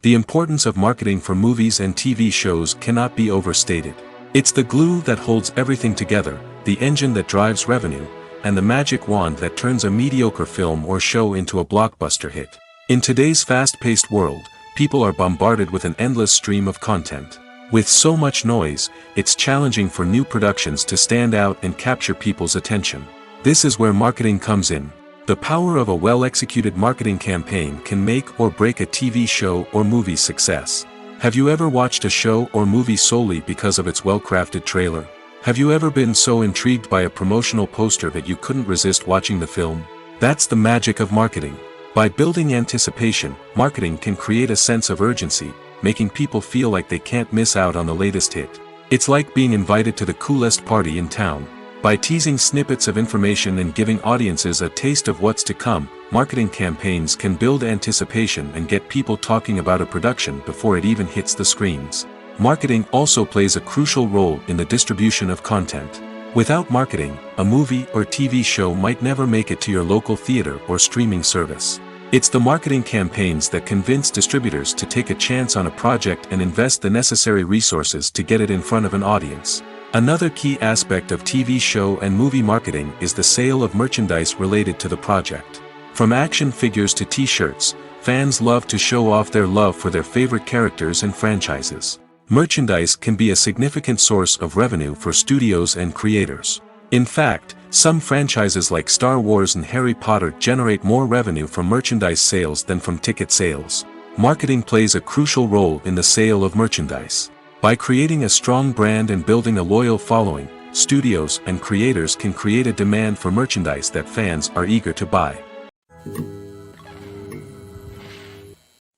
Speaker 1: The importance of marketing for movies and TV shows cannot be overstated. It's the glue that holds everything together, the engine that drives revenue, and the magic wand that turns a mediocre film or show into a blockbuster hit. In today's fast-paced world, people are bombarded with an endless stream of content. With so much noise, it's challenging for new productions to stand out and capture people's attention. This is where marketing comes in. The power of a well-executed marketing campaign can make or break a TV show or movie's success. Have you ever watched a show or movie solely because of its well-crafted trailer? Have you ever been so intrigued by a promotional poster that you couldn't resist watching the film? That's the magic of marketing. By building anticipation, marketing can create a sense of urgency, making people feel like they can't miss out on the latest hit. It's like being invited to the coolest party in town. By teasing snippets of information and giving audiences a taste of what's to come, marketing campaigns can build anticipation and get people talking about a production before it even hits the screens. Marketing also plays a crucial role in the distribution of content. Without marketing, a movie or TV show might never make it to your local theater or streaming service. It's the marketing campaigns that convince distributors to take a chance on a project and invest the necessary resources to get it in front of an audience. Another key aspect of TV show and movie marketing is the sale of merchandise related to the project. From action figures to t-shirts, fans love to show off their love for their favorite characters and franchises. Merchandise can be a significant source of revenue for studios and creators. In fact, some franchises like Star Wars and Harry Potter generate more revenue from merchandise sales than from ticket sales. Marketing plays a crucial role in the sale of merchandise. By creating a strong brand and building a loyal following, studios and creators can create a demand for merchandise that fans are eager to buy.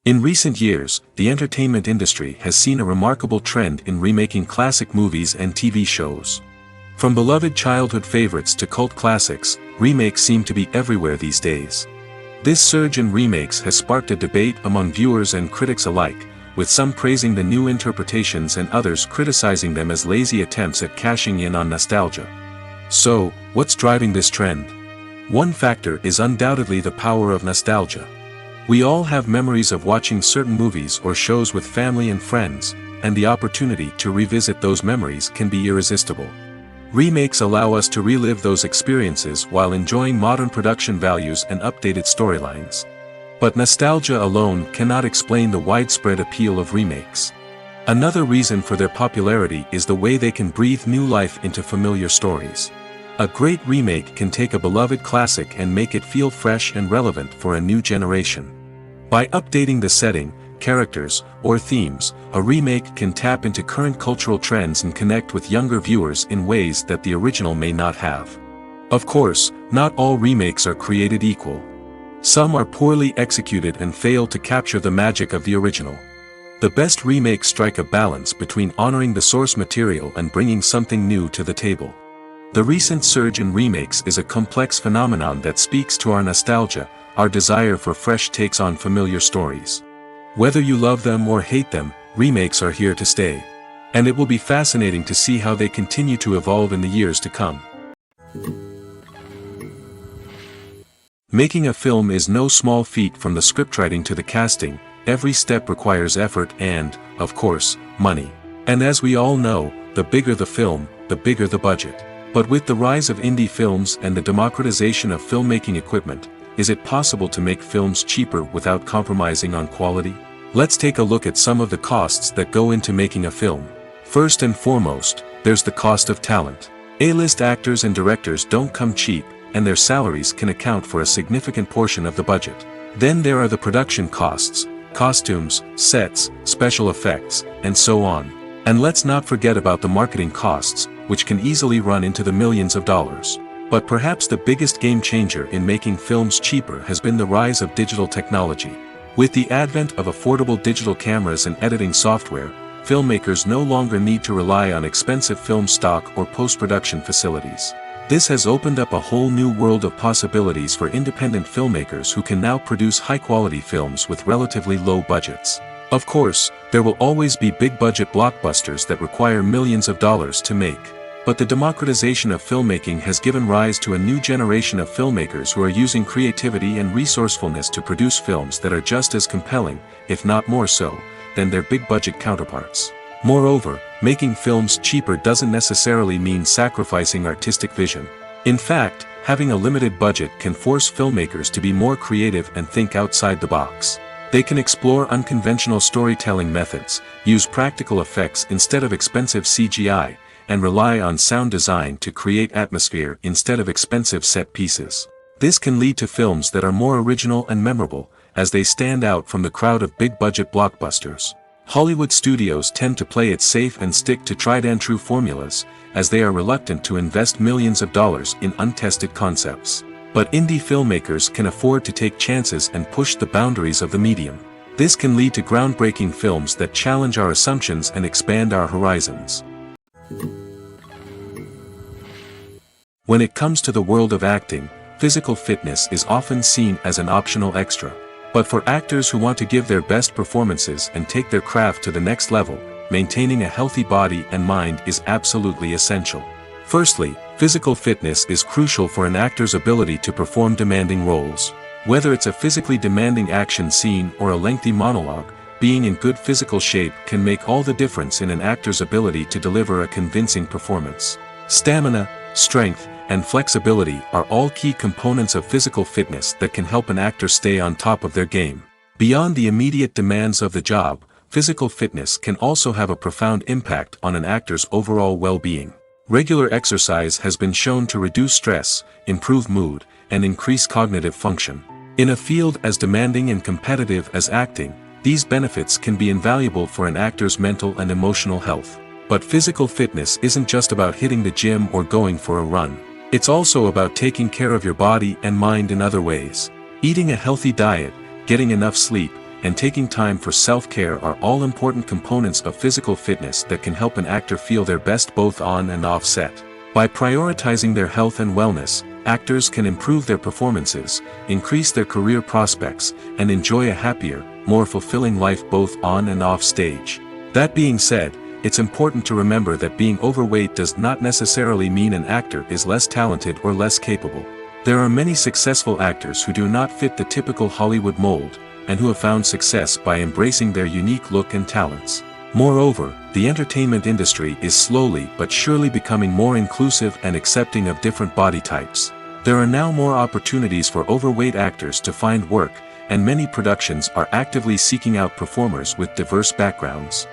Speaker 1: In recent years, the entertainment industry has seen a remarkable trend in remaking classic movies and TV shows. From beloved childhood favorites to cult classics, remakes seem to be everywhere these days. This surge in remakes has sparked a debate among viewers and critics alike, with some praising the new interpretations and others criticizing them as lazy attempts at cashing in on nostalgia. So, what's driving this trend? One factor is undoubtedly the power of nostalgia. We all have memories of watching certain movies or shows with family and friends, and the opportunity to revisit those memories can be irresistible. Remakes allow us to relive those experiences while enjoying modern production values and updated storylines. But nostalgia alone cannot explain the widespread appeal of remakes. Another reason for their popularity is the way they can breathe new life into familiar stories. A great remake can take a beloved classic and make it feel fresh and relevant for a new generation. By updating the setting, characters, or themes, a remake can tap into current cultural trends and connect with younger viewers in ways that the original may not have. Of course, not all remakes are created equal. Some are poorly executed and fail to capture the magic of the original. The best remakes strike a balance between honoring the source material and bringing something new to the table. The recent surge in remakes is a complex phenomenon that speaks to our nostalgia, our desire for fresh takes on familiar stories. Whether you love them or hate them, remakes are here to stay. And it will be fascinating to see how they continue to evolve in the years to come. Making a film is no small feat. From the scriptwriting to the casting, every step requires effort and, of course, money. And as we all know, the bigger the film, the bigger the budget. But with the rise of indie films and the democratization of filmmaking equipment, is it possible to make films cheaper without compromising on quality? Let's take a look at some of the costs that go into making a film. First and foremost, there's the cost of talent. A-list actors and directors don't come cheap, and their salaries can account for a significant portion of the budget. Then there are the production costs, costumes, sets, special effects, and so on. And let's not forget about the marketing costs, which can easily run into the millions of dollars. But perhaps the biggest game changer in making films cheaper has been the rise of digital technology. With the advent of affordable digital cameras and editing software, filmmakers no longer need to rely on expensive film stock or post-production facilities. This has opened up a whole new world of possibilities for independent filmmakers who can now produce high-quality films with relatively low budgets. Of course, there will always be big-budget blockbusters that require millions of dollars to make. But the democratization of filmmaking has given rise to a new generation of filmmakers who are using creativity and resourcefulness to produce films that are just as compelling, if not more so, than their big-budget counterparts. Moreover, making films cheaper doesn't necessarily mean sacrificing artistic vision. In fact, having a limited budget can force filmmakers to be more creative and think outside the box. They can explore unconventional storytelling methods, use practical effects instead of expensive CGI, and rely on sound design to create atmosphere instead of expensive set pieces. This can lead to films that are more original and memorable, as they stand out from the crowd of big-budget blockbusters. Hollywood studios tend to play it safe and stick to tried-and-true formulas, as they are reluctant to invest millions of dollars in untested concepts. But indie filmmakers can afford to take chances and push the boundaries of the medium. This can lead to groundbreaking films that challenge our assumptions and expand our horizons. When it comes to the world of acting, physical fitness is often seen as an optional extra. But for actors who want to give their best performances and take their craft to the next level, maintaining a healthy body and mind is absolutely essential. Firstly, physical fitness is crucial for an actor's ability to perform demanding roles. Whether it's a physically demanding action scene or a lengthy monologue, being in good physical shape can make all the difference in an actor's ability to deliver a convincing performance. Stamina, strength, and flexibility are all key components of physical fitness that can help an actor stay on top of their game. Beyond the immediate demands of the job, physical fitness can also have a profound impact on an actor's overall well-being. Regular exercise has been shown to reduce stress, improve mood, and increase cognitive function. In a field as demanding and competitive as acting, these benefits can be invaluable for an actor's mental and emotional health. But physical fitness isn't just about hitting the gym or going for a run. It's also about taking care of your body and mind in other ways. Eating a healthy diet, getting enough sleep, and taking time for self-care are all important components of physical fitness that can help an actor feel their best both on and off set. By prioritizing their health and wellness, actors can improve their performances, increase their career prospects, and enjoy a happier, more fulfilling life both on and off stage. That being said, it's important to remember that being overweight does not necessarily mean an actor is less talented or less capable. There are many successful actors who do not fit the typical Hollywood mold, and who have found success by embracing their unique look and talents. Moreover, the entertainment industry is slowly but surely becoming more inclusive and accepting of different body types. There are now more opportunities for overweight actors to find work, and many productions are actively seeking out performers with diverse backgrounds.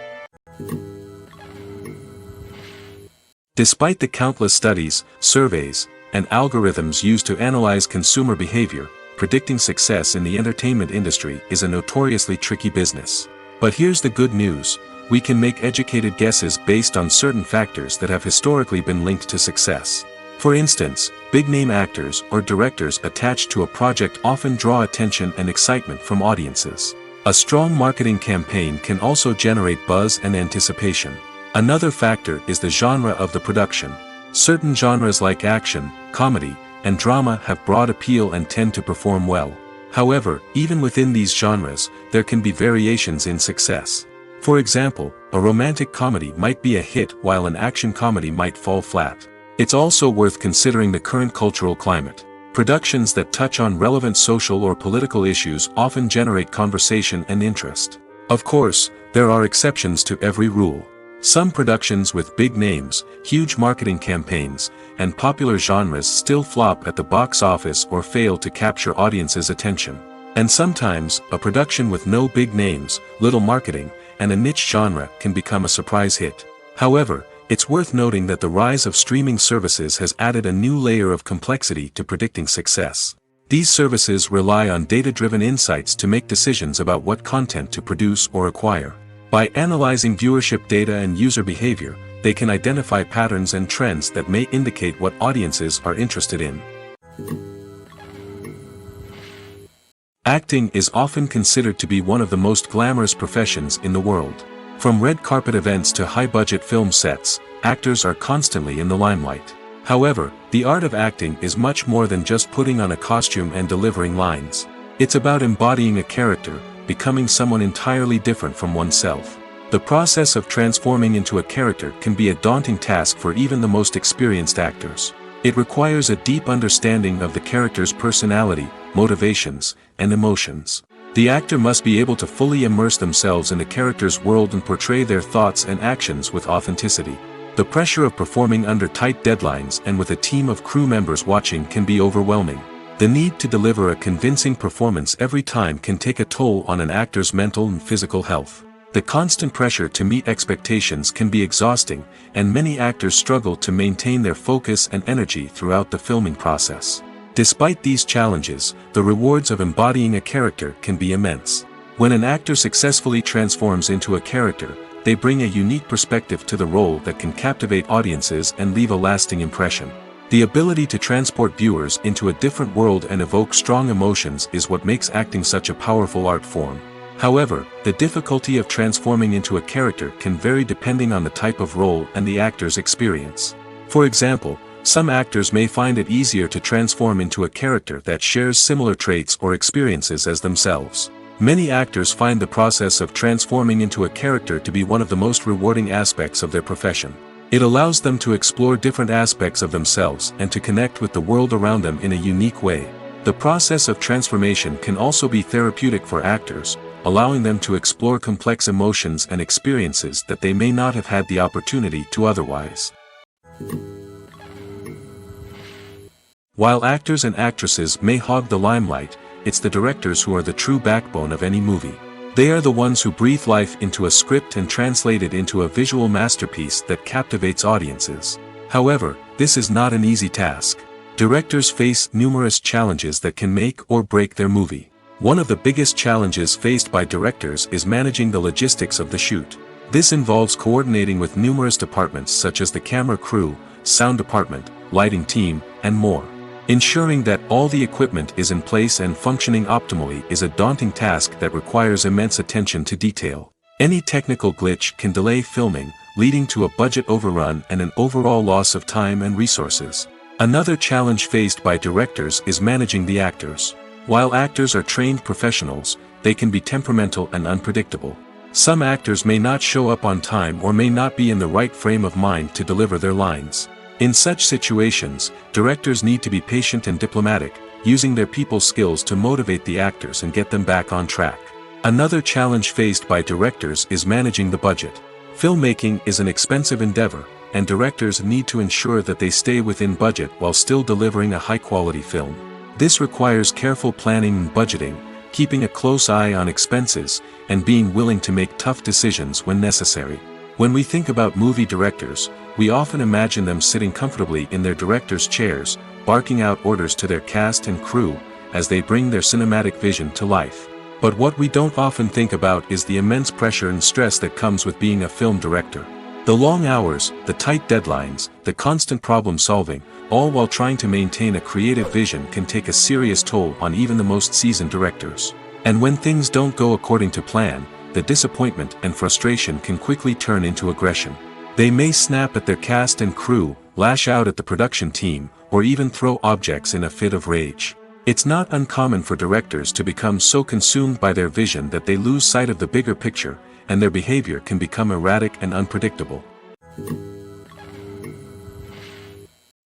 Speaker 1: Despite the countless studies, surveys, and algorithms used to analyze consumer behavior, predicting success in the entertainment industry is a notoriously tricky business. But here's the good news: we can make educated guesses based on certain factors that have historically been linked to success. For instance, big-name actors or directors attached to a project often draw attention and excitement from audiences. A strong marketing campaign can also generate buzz and anticipation. Another factor is the genre of the production. Certain genres like action, comedy, and drama have broad appeal and tend to perform well. However, even within these genres, there can be variations in success. For example, a romantic comedy might be a hit while an action comedy might fall flat. It's also worth considering the current cultural climate. Productions that touch on relevant social or political issues often generate conversation and interest. Of course, there are exceptions to every rule. Some productions with big names, huge marketing campaigns, and popular genres still flop at the box office or fail to capture audiences' attention. And sometimes, a production with no big names, little marketing, and a niche genre can become a surprise hit. However, it's worth noting that the rise of streaming services has added a new layer of complexity to predicting success. These services rely on data-driven insights to make decisions about what content to produce or acquire. By analyzing viewership data and user behavior, they can identify patterns and trends that may indicate what audiences are interested in. Acting is often considered to be one of the most glamorous professions in the world. From red carpet events to high-budget film sets, actors are constantly in the limelight. However, the art of acting is much more than just putting on a costume and delivering lines. It's about embodying a character, becoming someone entirely different from oneself. The process of transforming into a character can be a daunting task for even the most experienced actors. It requires a deep understanding of the character's personality, motivations, and emotions. The actor must be able to fully immerse themselves in the character's world and portray their thoughts and actions with authenticity. The pressure of performing under tight deadlines and with a team of crew members watching can be overwhelming. The need to deliver a convincing performance every time can take a toll on an actor's mental and physical health. The constant pressure to meet expectations can be exhausting, and many actors struggle to maintain their focus and energy throughout the filming process. Despite these challenges, the rewards of embodying a character can be immense. When an actor successfully transforms into a character, they bring a unique perspective to the role that can captivate audiences and leave a lasting impression. The ability to transport viewers into a different world and evoke strong emotions is what makes acting such a powerful art form. However, the difficulty of transforming into a character can vary depending on the type of role and the actor's experience. For example, some actors may find it easier to transform into a character that shares similar traits or experiences as themselves. Many actors find the process of transforming into a character to be one of the most rewarding aspects of their profession. It allows them to explore different aspects of themselves and to connect with the world around them in a unique way. The process of transformation can also be therapeutic for actors, allowing them to explore complex emotions and experiences that they may not have had the opportunity to otherwise. While actors and actresses may hog the limelight, it's the directors who are the true backbone of any movie. They are the ones who breathe life into a script and translate it into a visual masterpiece that captivates audiences. However, this is not an easy task. Directors face numerous challenges that can make or break their movie. One of the biggest challenges faced by directors is managing the logistics of the shoot. This involves coordinating with numerous departments such as the camera crew, sound department, lighting team, and more. Ensuring that all the equipment is in place and functioning optimally is a daunting task that requires immense attention to detail. Any technical glitch can delay filming, leading to a budget overrun and an overall loss of time and resources. Another challenge faced by directors is managing the actors. While actors are trained professionals, they can be temperamental and unpredictable. Some actors may not show up on time or may not be in the right frame of mind to deliver their lines. In such situations, directors need to be patient and diplomatic, using their people skills to motivate the actors and get them back on track. Another challenge faced by directors is managing the budget. Filmmaking is an expensive endeavor, and directors need to ensure that they stay within budget while still delivering a high-quality film. This requires careful planning and budgeting, keeping a close eye on expenses, and being willing to make tough decisions when necessary. When we think about movie directors, we often imagine them sitting comfortably in their director's chairs, barking out orders to their cast and crew, as they bring their cinematic vision to life. But what we don't often think about is the immense pressure and stress that comes with being a film director. The long hours, the tight deadlines, the constant problem solving, all while trying to maintain a creative vision can take a serious toll on even the most seasoned directors. And when things don't go according to plan, the disappointment and frustration can quickly turn into aggression. They may snap at their cast and crew, lash out at the production team, or even throw objects in a fit of rage. It's not uncommon for directors to become so consumed by their vision that they lose sight of the bigger picture, and their behavior can become erratic and unpredictable.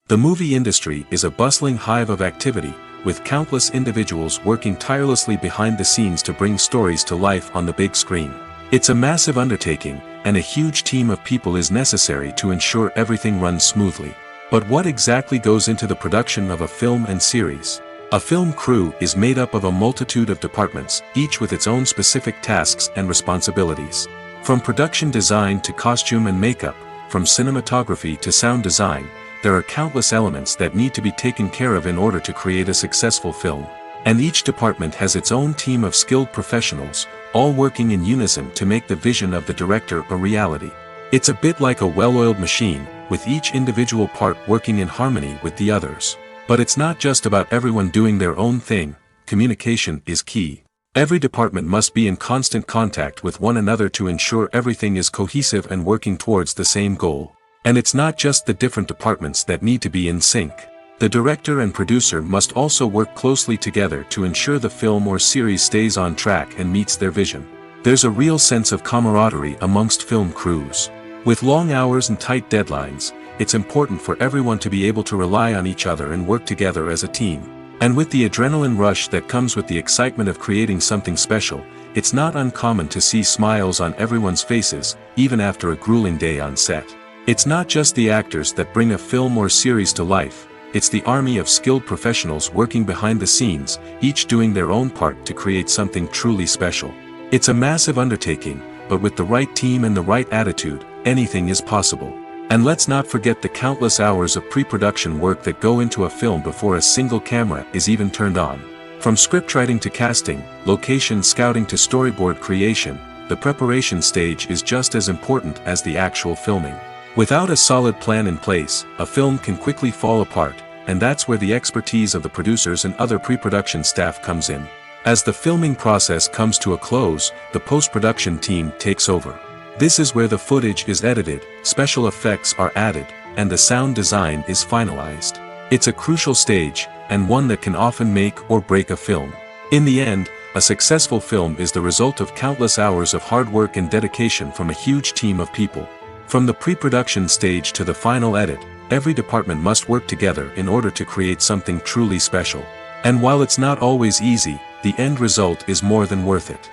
Speaker 1: The movie industry is a bustling hive of activity, with countless individuals working tirelessly behind the scenes to bring stories to life on the big screen. It's a massive undertaking, and a huge team of people is necessary to ensure everything runs smoothly. But what exactly goes into the production of a film and series? A film crew is made up of a multitude of departments, each with its own specific tasks and responsibilities. From production design to costume and makeup, from cinematography to sound design, there are countless elements that need to be taken care of in order to create a successful film. And each department has its own team of skilled professionals, all working in unison to make the vision of the director a reality. It's a bit like a well-oiled machine, with each individual part working in harmony with the others. But it's not just about everyone doing their own thing. Communication is key. Every department must be in constant contact with one another to ensure everything is cohesive and working towards the same goal. And it's not just the different departments that need to be in sync. The director and producer must also work closely together to ensure the film or series stays on track and meets their vision. There's a real sense of camaraderie amongst film crews. With long hours and tight deadlines, it's important for everyone to be able to rely on each other and work together as a team. And with the adrenaline rush that comes with the excitement of creating something special, it's not uncommon to see smiles on everyone's faces, even after a grueling day on set. It's not just the actors that bring a film or series to life, it's the army of skilled professionals working behind the scenes, each doing their own part to create something truly special. It's a massive undertaking, but with the right team and the right attitude, anything is possible. And let's not forget the countless hours of pre-production work that go into a film before a single camera is even turned on. From scriptwriting to casting, location scouting to storyboard creation, the preparation stage is just as important as the actual filming. Without a solid plan in place, a film can quickly fall apart, and that's where the expertise of the producers and other pre-production staff comes in. As the filming process comes to a close, the post-production team takes over. This is where the footage is edited, special effects are added, and the sound design is finalized. It's a crucial stage, and one that can often make or break a film. In the end, a successful film is the result of countless hours of hard work and dedication from a huge team of people. From the pre-production stage to the final edit, every department must work together in order to create something truly special. And while it's not always easy, the end result is more than worth it.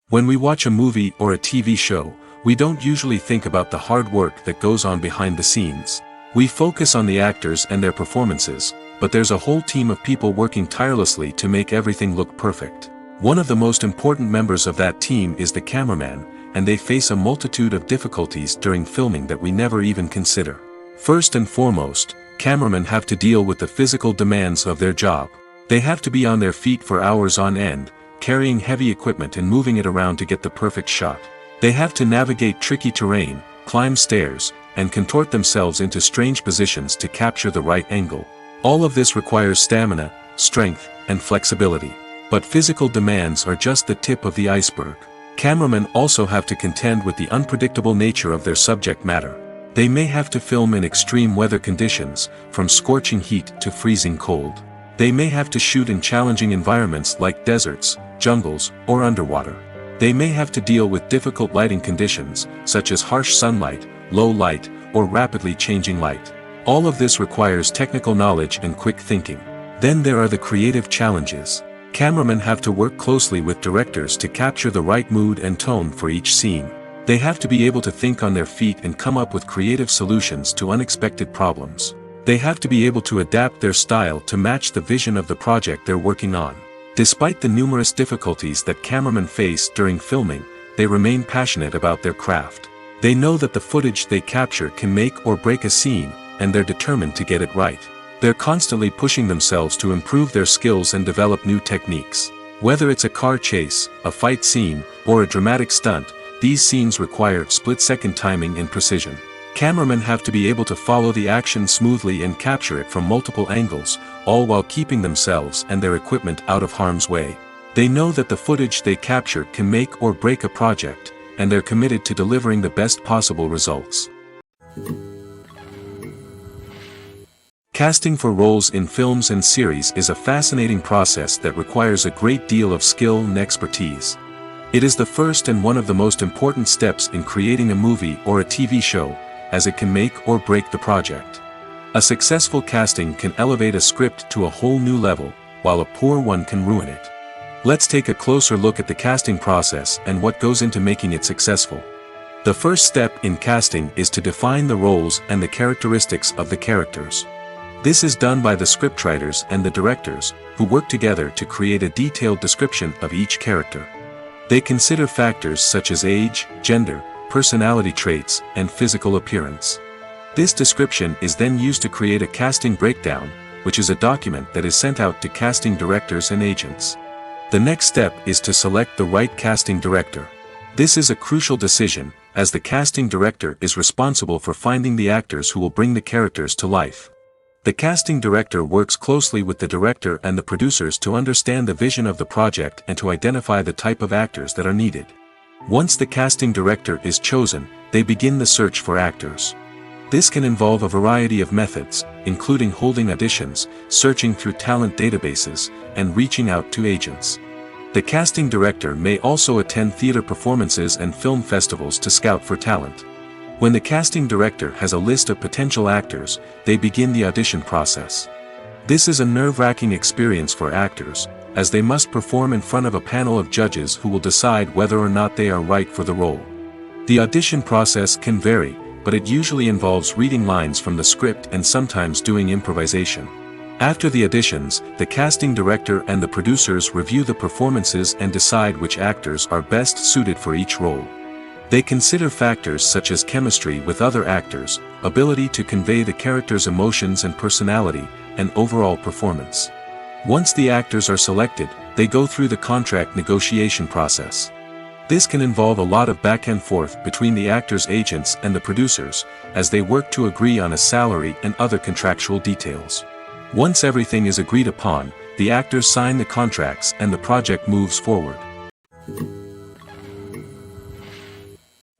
Speaker 1: When we watch a movie or a TV show, we don't usually think about the hard work that goes on behind the scenes. We focus on the actors and their performances, but there's a whole team of people working tirelessly to make everything look perfect. One of the most important members of that team is the cameraman, and they face a multitude of difficulties during filming that we never even consider. First and foremost, cameramen have to deal with the physical demands of their job. They have to be on their feet for hours on end, carrying heavy equipment and moving it around to get the perfect shot. They have to navigate tricky terrain, climb stairs, and contort themselves into strange positions to capture the right angle. All of this requires stamina, strength, and flexibility. But physical demands are just the tip of the iceberg. Cameramen also have to contend with the unpredictable nature of their subject matter. They may have to film in extreme weather conditions, from scorching heat to freezing cold. They may have to shoot in challenging environments like deserts, jungles, or underwater. They may have to deal with difficult lighting conditions, such as harsh sunlight, low light, or rapidly changing light. All of this requires technical knowledge and quick thinking. Then there are the creative challenges. Cameramen have to work closely with directors to capture the right mood and tone for each scene. They have to be able to think on their feet and come up with creative solutions to unexpected problems. They have to be able to adapt their style to match the vision of the project they're working on. Despite the numerous difficulties that cameramen face during filming, they remain passionate about their craft. They know that the footage they capture can make or break a scene, and they're determined to get it right. They're constantly pushing themselves to improve their skills and develop new techniques. Whether it's a car chase, a fight scene, or a dramatic stunt, these scenes require split-second timing and precision. Cameramen have to be able to follow the action smoothly and capture it from multiple angles, all while keeping themselves and their equipment out of harm's way. They know that the footage they capture can make or break a project, and they're committed to delivering the best possible results. Casting for roles in films and series is a fascinating process that requires a great deal of skill and expertise. It is the first and one of the most important steps in creating a movie or a TV show, as it can make or break the project. A successful casting can elevate a script to a whole new level, while a poor one can ruin it. Let's take a closer look at the casting process and what goes into making it successful. The first step in casting is to define the roles and the characteristics of the characters. This is done by the scriptwriters and the directors, who work together to create a detailed description of each character. They consider factors such as age, gender, personality traits, and physical appearance. This description is then used to create a casting breakdown, which is a document that is sent out to casting directors and agents. The next step is to select the right casting director. This is a crucial decision, as the casting director is responsible for finding the actors who will bring the characters to life. The casting director works closely with the director and the producers to understand the vision of the project and to identify the type of actors that are needed. Once the casting director is chosen, they begin the search for actors. This can involve a variety of methods, including holding auditions, searching through talent databases, and reaching out to agents. The casting director may also attend theater performances and film festivals to scout for talent. When the casting director has a list of potential actors, they begin the audition process. This is a nerve-wracking experience for actors, as they must perform in front of a panel of judges who will decide whether or not they are right for the role. The audition process can vary, but it usually involves reading lines from the script and sometimes doing improvisation. After the auditions, the casting director and the producers review the performances and decide which actors are best suited for each role. They consider factors such as chemistry with other actors, ability to convey the character's emotions and personality, and overall performance. Once the actors are selected, they go through the contract negotiation process. This can involve a lot of back and forth between the actors' agents and the producers, as they work to agree on a salary and other contractual details. Once everything is agreed upon, the actors sign the contracts and the project moves forward.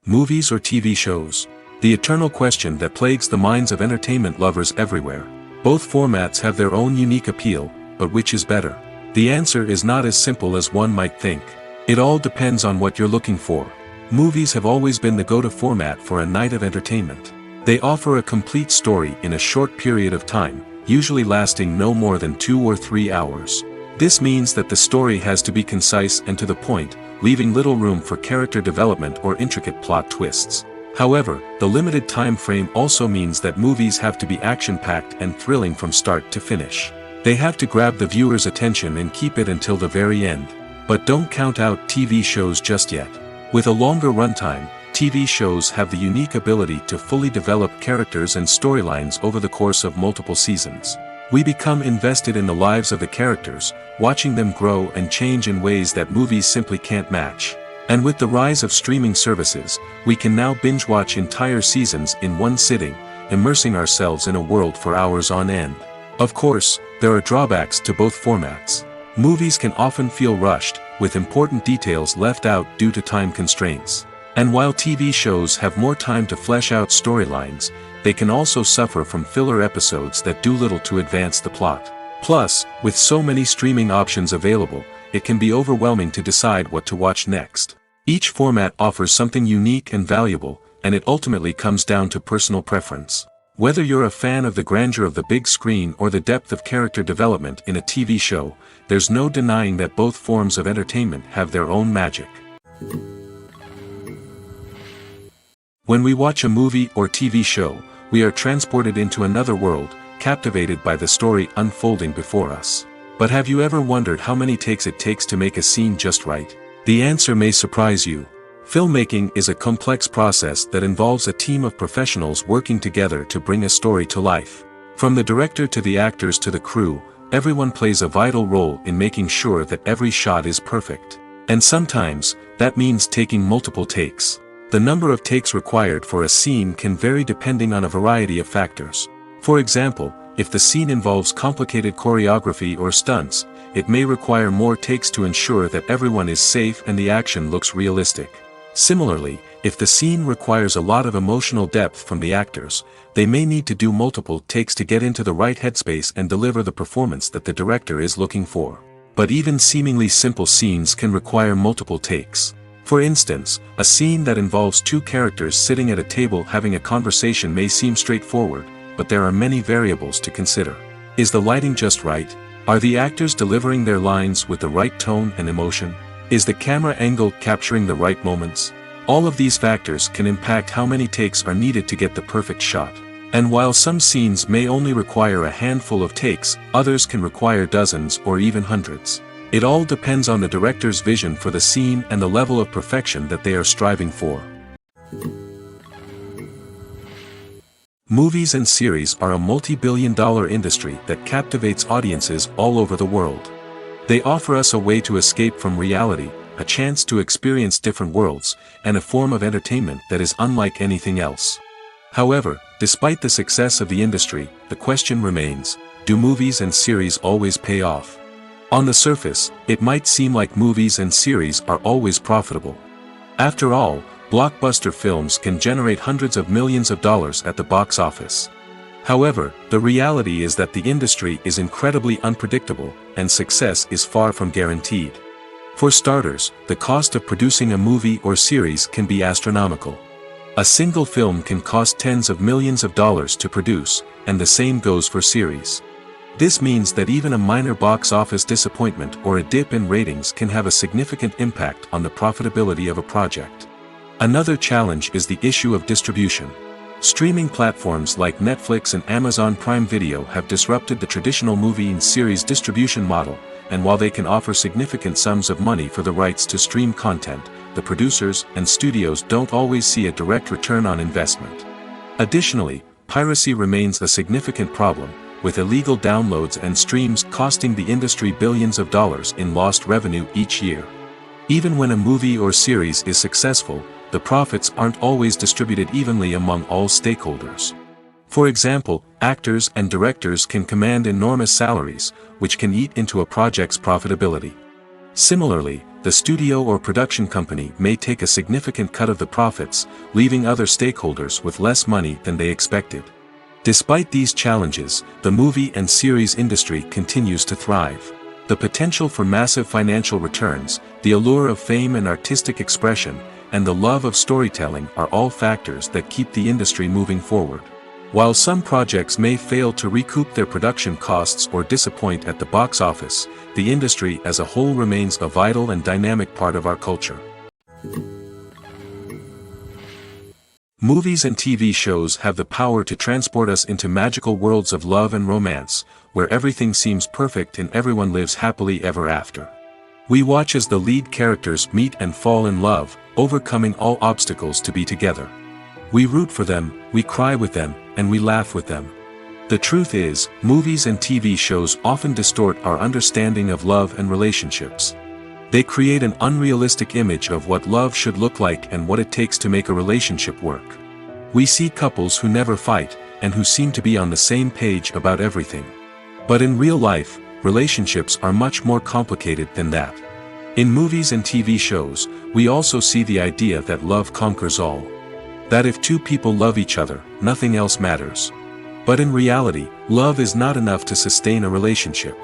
Speaker 1: Movies or TV shows? The eternal question that plagues the minds of entertainment lovers everywhere. Both formats have their own unique appeal, but which is better? The answer is not as simple as one might think. It all depends on what you're looking for. Movies have always been the go-to format for a night of entertainment. They offer a complete story in a short period of time, usually lasting no more than 2 or 3 hours. This means that the story has to be concise and to the point, leaving little room for character development or intricate plot twists. However, the limited time frame also means that movies have to be action-packed and thrilling from start to finish. They have to grab the viewer's attention and keep it until the very end. But don't count out TV shows just yet. With a longer runtime, TV shows have the unique ability to fully develop characters and storylines over the course of multiple seasons. We become invested in the lives of the characters, watching them grow and change in ways that movies simply can't match. And with the rise of streaming services, we can now binge-watch entire seasons in one sitting, immersing ourselves in a world for hours on end. Of course, there are drawbacks to both formats. Movies can often feel rushed, with important details left out due to time constraints. And while TV shows have more time to flesh out storylines, they can also suffer from filler episodes that do little to advance the plot. Plus, with so many streaming options available, it can be overwhelming to decide what to watch next. Each format offers something unique and valuable, and it ultimately comes down to personal preference. Whether you're a fan of the grandeur of the big screen or the depth of character development in a TV show, there's no denying that both forms of entertainment have their own magic. When we watch a movie or TV show, we are transported into another world, captivated by the story unfolding before us. But have you ever wondered how many takes it takes to make a scene just right? The answer may surprise you. Filmmaking is a complex process that involves a team of professionals working together to bring a story to life. From the director to the actors to the crew, everyone plays a vital role in making sure that every shot is perfect. And sometimes, that means taking multiple takes. The number of takes required for a scene can vary depending on a variety of factors. For example, if the scene involves complicated choreography or stunts, it may require more takes to ensure that everyone is safe and the action looks realistic. Similarly, if the scene requires a lot of emotional depth from the actors, they may need to do multiple takes to get into the right headspace and deliver the performance that the director is looking for. But even seemingly simple scenes can require multiple takes. For instance, a scene that involves 2 characters sitting at a table having a conversation may seem straightforward, but there are many variables to consider. Is the lighting just right? Are the actors delivering their lines with the right tone and emotion? Is the camera angle capturing the right moments? All of these factors can impact how many takes are needed to get the perfect shot. And while some scenes may only require a handful of takes, others can require dozens or even hundreds. It all depends on the director's vision for the scene and the level of perfection that they are striving for. Movies and series are a multi-billion-dollar industry that captivates audiences all over the world. They offer us a way to escape from reality, a chance to experience different worlds, and a form of entertainment that is unlike anything else. However, despite the success of the industry, the question remains, do movies and series always pay off? On the surface, it might seem like movies and series are always profitable. After all, blockbuster films can generate hundreds of millions of dollars at the box office. However, the reality is that the industry is incredibly unpredictable, and success is far from guaranteed. For starters, the cost of producing a movie or series can be astronomical. A single film can cost tens of millions of dollars to produce, and the same goes for series. This means that even a minor box office disappointment or a dip in ratings can have a significant impact on the profitability of a project. Another challenge is the issue of distribution. Streaming platforms like Netflix and Amazon Prime Video have disrupted the traditional movie and series distribution model, and while they can offer significant sums of money for the rights to stream content, the producers and studios don't always see a direct return on investment. Additionally, piracy remains a significant problem, with illegal downloads and streams costing the industry billions of dollars in lost revenue each year. Even when a movie or series is successful, the profits aren't always distributed evenly among all stakeholders. For example, actors and directors can command enormous salaries, which can eat into a project's profitability. Similarly, the studio or production company may take a significant cut of the profits, leaving other stakeholders with less money than they expected. Despite these challenges, the movie and series industry continues to thrive. The potential for massive financial returns, the allure of fame and artistic expression, and the love of storytelling are all factors that keep the industry moving forward. While some projects may fail to recoup their production costs or disappoint at the box office, the industry as a whole remains a vital and dynamic part of our culture. Movies and TV shows have the power to transport us into magical worlds of love and romance, where everything seems perfect and everyone lives happily ever after. We watch as the lead characters meet and fall in love, overcoming all obstacles to be together. We root for them, we cry with them, and we laugh with them. The truth is, movies and TV shows often distort our understanding of love and relationships. They create an unrealistic image of what love should look like and what it takes to make a relationship work. We see couples who never fight, and who seem to be on the same page about everything. But in real life, relationships are much more complicated than that. In movies and TV shows, we also see the idea that love conquers all. That if two people love each other, nothing else matters. But in reality, love is not enough to sustain a relationship.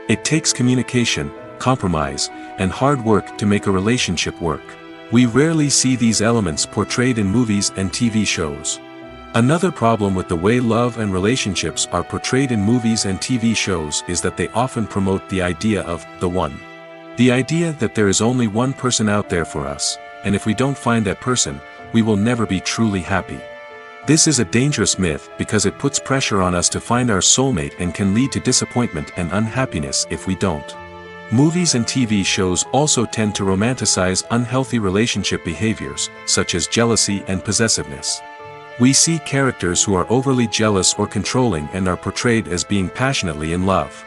Speaker 1: It takes communication, compromise, and hard work to make a relationship work. We rarely see these elements portrayed in movies and TV shows. Another problem with the way love and relationships are portrayed in movies and TV shows is that they often promote the idea of the one. The idea that there is only one person out there for us, and if we don't find that person, we will never be truly happy. This is a dangerous myth because it puts pressure on us to find our soulmate and can lead to disappointment and unhappiness if we don't. Movies and TV shows also tend to romanticize unhealthy relationship behaviors, such as jealousy and possessiveness. We see characters who are overly jealous or controlling and are portrayed as being passionately in love.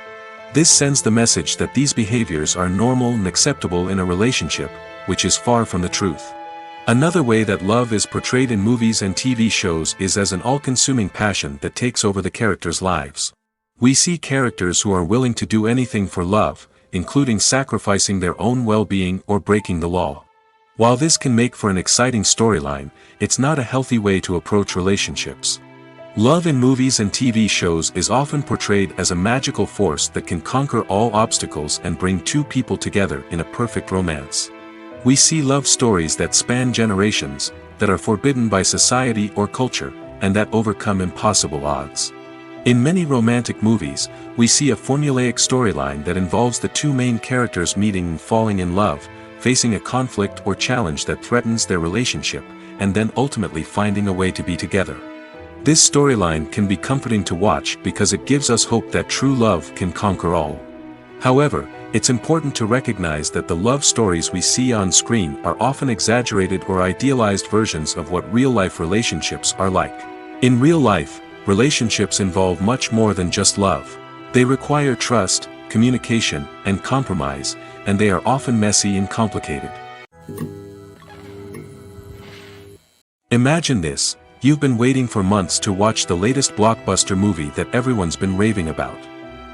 Speaker 1: This sends the message that these behaviors are normal and acceptable in a relationship, which is far from the truth. Another way that love is portrayed in movies and TV shows is as an all-consuming passion that takes over the characters' lives. We see characters who are willing to do anything for love, including sacrificing their own well-being or breaking the law. While this can make for an exciting storyline, it's not a healthy way to approach relationships. Love in movies and TV shows is often portrayed as a magical force that can conquer all obstacles and bring two people together in a perfect romance. We see love stories that span generations, that are forbidden by society or culture, and that overcome impossible odds. In many romantic movies, we see a formulaic storyline that involves the two main characters meeting and falling in love, facing a conflict or challenge that threatens their relationship, and then ultimately finding a way to be together. This storyline can be comforting to watch because it gives us hope that true love can conquer all. However, it's important to recognize that the love stories we see on screen are often exaggerated or idealized versions of what real-life relationships are like. In real life, relationships involve much more than just love. They require trust, communication, and compromise, and they are often messy and complicated. Imagine this: you've been waiting for months to watch the latest blockbuster movie that everyone's been raving about.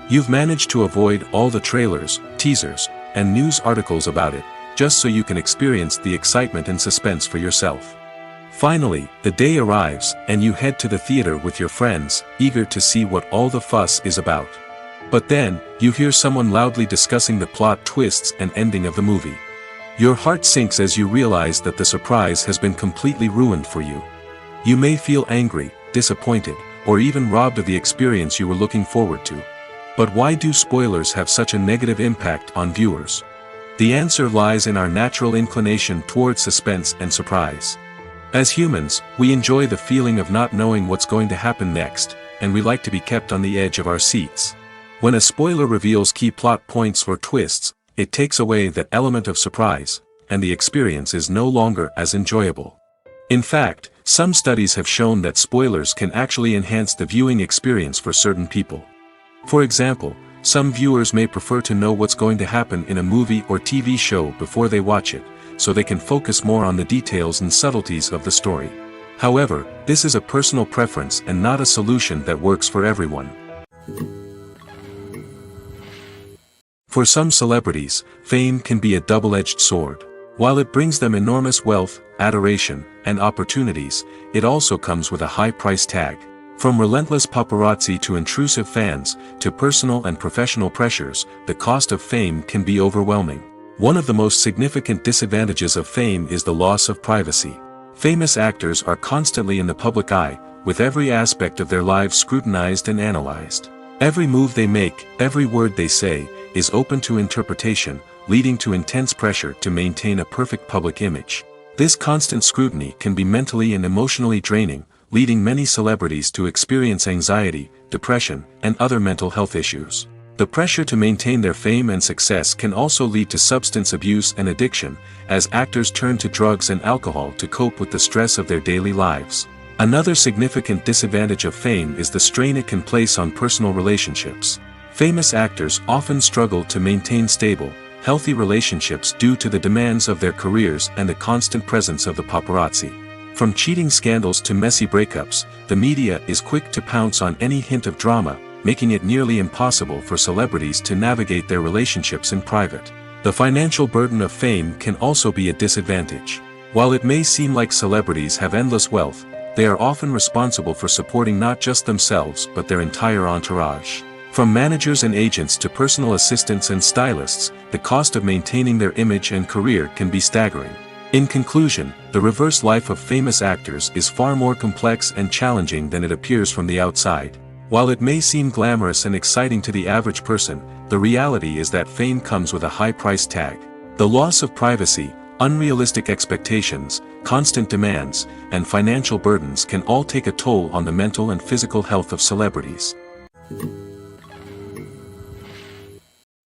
Speaker 1: You've managed to avoid all the trailers, teasers, and news articles about it, just so you can experience the excitement and suspense for yourself. Finally, the day arrives, and you head to the theater with your friends, eager to see what all the fuss is about. But then, you hear someone loudly discussing the plot twists and ending of the movie. Your heart sinks as you realize that the surprise has been completely ruined for you. You may feel angry, disappointed, or even robbed of the experience you were looking forward to. But why do spoilers have such a negative impact on viewers? The answer lies in our natural inclination toward suspense and surprise. As humans, we enjoy the feeling of not knowing what's going to happen next, and we like to be kept on the edge of our seats. When a spoiler reveals key plot points or twists, it takes away that element of surprise, and the experience is no longer as enjoyable. In fact, some studies have shown that spoilers can actually enhance the viewing experience for certain people. For example, some viewers may prefer to know what's going to happen in a movie or TV show before they watch it, so they can focus more on the details and subtleties of the story. However, this is a personal preference and not a solution that works for everyone. For some celebrities, fame can be a double-edged sword. While it brings them enormous wealth, adoration, and opportunities, it also comes with a high price tag. From relentless paparazzi to intrusive fans, to personal and professional pressures, the cost of fame can be overwhelming. One of the most significant disadvantages of fame is the loss of privacy. Famous actors are constantly in the public eye, with every aspect of their lives scrutinized and analyzed. Every move they make, every word they say, is open to interpretation, leading to intense pressure to maintain a perfect public image. This constant scrutiny can be mentally and emotionally draining, leading many celebrities to experience anxiety, depression, and other mental health issues. The pressure to maintain their fame and success can also lead to substance abuse and addiction, as actors turn to drugs and alcohol to cope with the stress of their daily lives. Another significant disadvantage of fame is the strain it can place on personal relationships. Famous actors often struggle to maintain stable, healthy relationships due to the demands of their careers and the constant presence of the paparazzi. From cheating scandals to messy breakups, the media is quick to pounce on any hint of drama, making it nearly impossible for celebrities to navigate their relationships in private. The financial burden of fame can also be a disadvantage. While it may seem like celebrities have endless wealth, they are often responsible for supporting not just themselves but their entire entourage. From managers and agents to personal assistants and stylists, the cost of maintaining their image and career can be staggering. In conclusion, the reverse life of famous actors is far more complex and challenging than it appears from the outside. While it may seem glamorous and exciting to the average person, the reality is that fame comes with a high price tag. The loss of privacy, unrealistic expectations, constant demands, and financial burdens can all take a toll on the mental and physical health of celebrities.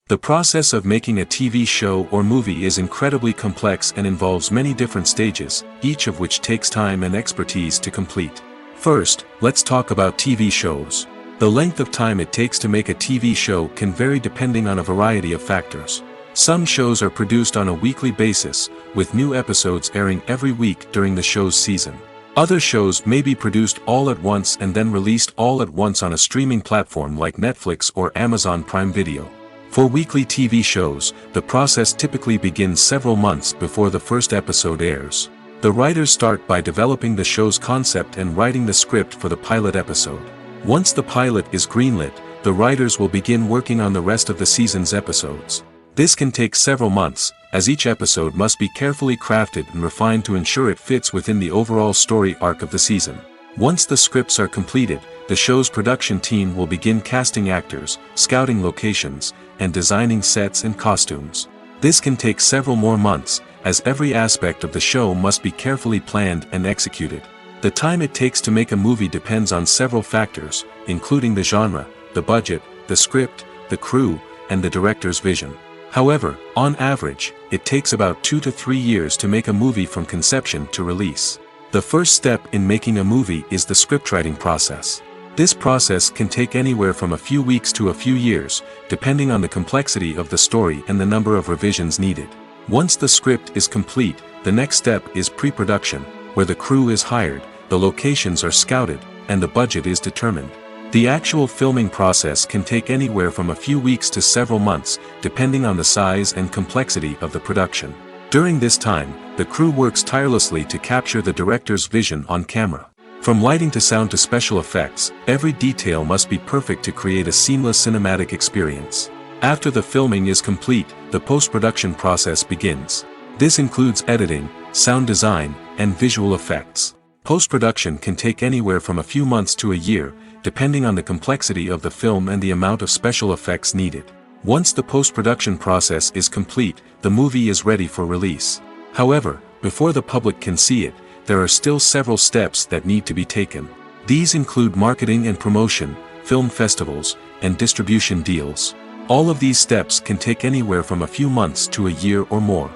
Speaker 1: The process of making a TV show or movie is incredibly complex and involves many different stages, each of which takes time and expertise to complete. First, let's talk about TV shows. The length of time it takes to make a TV show can vary depending on a variety of factors. Some shows are produced on a weekly basis, with new episodes airing every week during the show's season. Other shows may be produced all at once and then released all at once on a streaming platform like Netflix or Amazon Prime Video. For weekly TV shows, the process typically begins several months before the first episode airs. The writers start by developing the show's concept and writing the script for the pilot episode. Once the pilot is greenlit, the writers will begin working on the rest of the season's episodes. This can take several months, as each episode must be carefully crafted and refined to ensure it fits within the overall story arc of the season. Once the scripts are completed, the show's production team will begin casting actors, scouting locations, and designing sets and costumes. This can take several more months, as every aspect of the show must be carefully planned and executed. The time it takes to make a movie depends on several factors, including the genre, the budget, the script, the crew, and the director's vision. However, on average, it takes about 2 to 3 years to make a movie from conception to release. The first step in making a movie is the scriptwriting process. This process can take anywhere from a few weeks to a few years, depending on the complexity of the story and the number of revisions needed. Once the script is complete, the next step is pre-production, where the crew is hired, the locations are scouted, and the budget is determined. The actual filming process can take anywhere from a few weeks to several months, depending on the size and complexity of the production. During this time, the crew works tirelessly to capture the director's vision on camera. From lighting to sound to special effects, every detail must be perfect to create a seamless cinematic experience. After the filming is complete, the post-production process begins. This includes editing, sound design, and visual effects. Post-production can take anywhere from a few months to a year, depending on the complexity of the film and the amount of special effects needed. Once the post-production process is complete, the movie is ready for release. However, before the public can see it, there are still several steps that need to be taken. These include marketing and promotion, film festivals, and distribution deals. All of these steps can take anywhere from a few months to a year or more.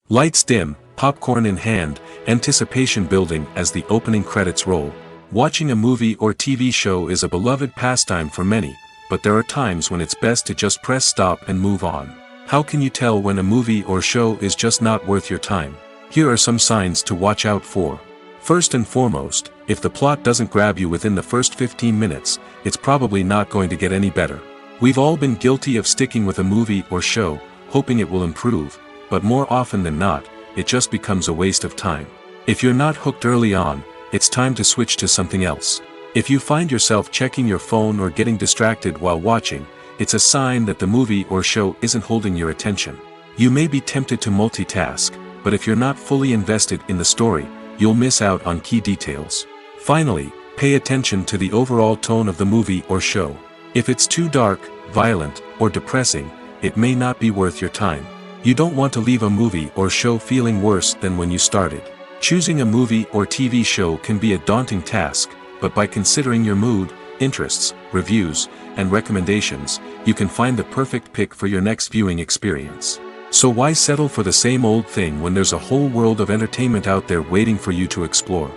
Speaker 1: Lights dim, popcorn in hand, anticipation building as the opening credits roll. Watching a movie or TV show is a beloved pastime for many, but there are times when it's best to just press stop and move on. How can you tell when a movie or show is just not worth your time? Here are some signs to watch out for. First and foremost, if the plot doesn't grab you within the first 15 minutes, it's probably not going to get any better. We've all been guilty of sticking with a movie or show, hoping it will improve, but more often than not, it just becomes a waste of time. If you're not hooked early on, it's time to switch to something else. If you find yourself checking your phone or getting distracted while watching, it's a sign that the movie or show isn't holding your attention. You may be tempted to multitask, but if you're not fully invested in the story, you'll miss out on key details. Finally, pay attention to the overall tone of the movie or show. If it's too dark, violent, or depressing, it may not be worth your time. You don't want to leave a movie or show feeling worse than when you started. Choosing a movie or TV show can be a daunting task, but by considering your mood, interests, reviews, and recommendations, you can find the perfect pick for your next viewing experience. So why settle for the same old thing when there's a whole world of entertainment out there waiting for you to explore?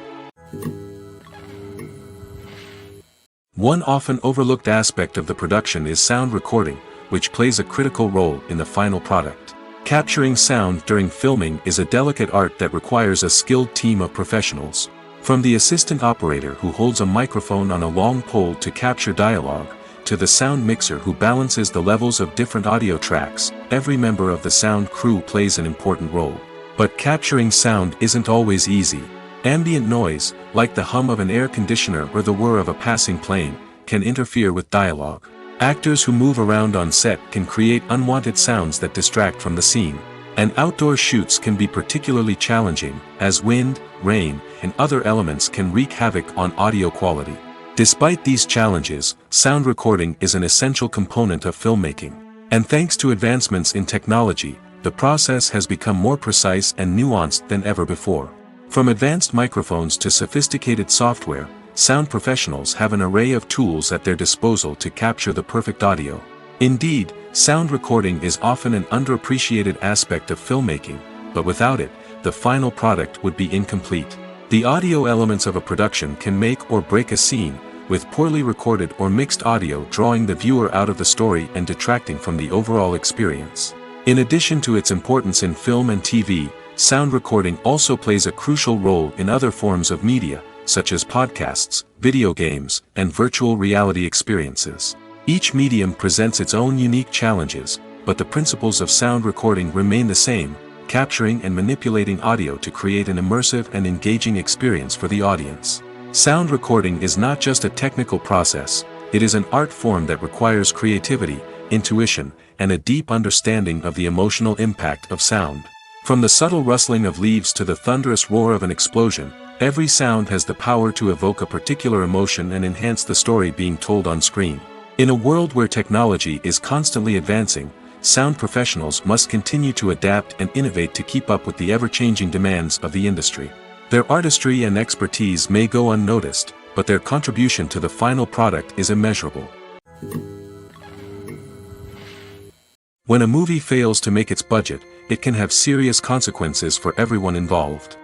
Speaker 1: One often overlooked aspect of the production is sound recording, which plays a critical role in the final product. Capturing sound during filming is a delicate art that requires a skilled team of professionals. From the assistant operator who holds a microphone on a long pole to capture dialogue, to the sound mixer who balances the levels of different audio tracks, every member of the sound crew plays an important role. But capturing sound isn't always easy. Ambient noise, like the hum of an air conditioner or the whir of a passing plane, can interfere with dialogue. Actors who move around on set can create unwanted sounds that distract from the scene. And outdoor shoots can be particularly challenging, as wind, rain, and other elements can wreak havoc on audio quality. Despite these challenges, sound recording is an essential component of filmmaking. And thanks to advancements in technology, the process has become more precise and nuanced than ever before. From advanced microphones to sophisticated software, sound professionals have an array of tools at their disposal to capture the perfect audio. Indeed, sound recording is often an underappreciated aspect of filmmaking, but without it, the final product would be incomplete. The audio elements of a production can make or break a scene, with poorly recorded or mixed audio drawing the viewer out of the story and detracting from the overall experience. In addition to its importance in film and TV, sound recording also plays a crucial role in other forms of media, such as podcasts, video games, and virtual reality experiences. Each medium presents its own unique challenges, but the principles of sound recording remain the same, capturing and manipulating audio to create an immersive and engaging experience for the audience. Sound recording is not just a technical process, it is an art form that requires creativity, intuition, and a deep understanding of the emotional impact of sound. From the subtle rustling of leaves to the thunderous roar of an explosion, every sound has the power to evoke a particular emotion and enhance the story being told on screen. In a world where technology is constantly advancing, sound professionals must continue to adapt and innovate to keep up with the ever-changing demands of the industry. Their artistry and expertise may go unnoticed, but their contribution to the final product is immeasurable. When a movie fails to make its budget, it can have serious consequences for everyone involved.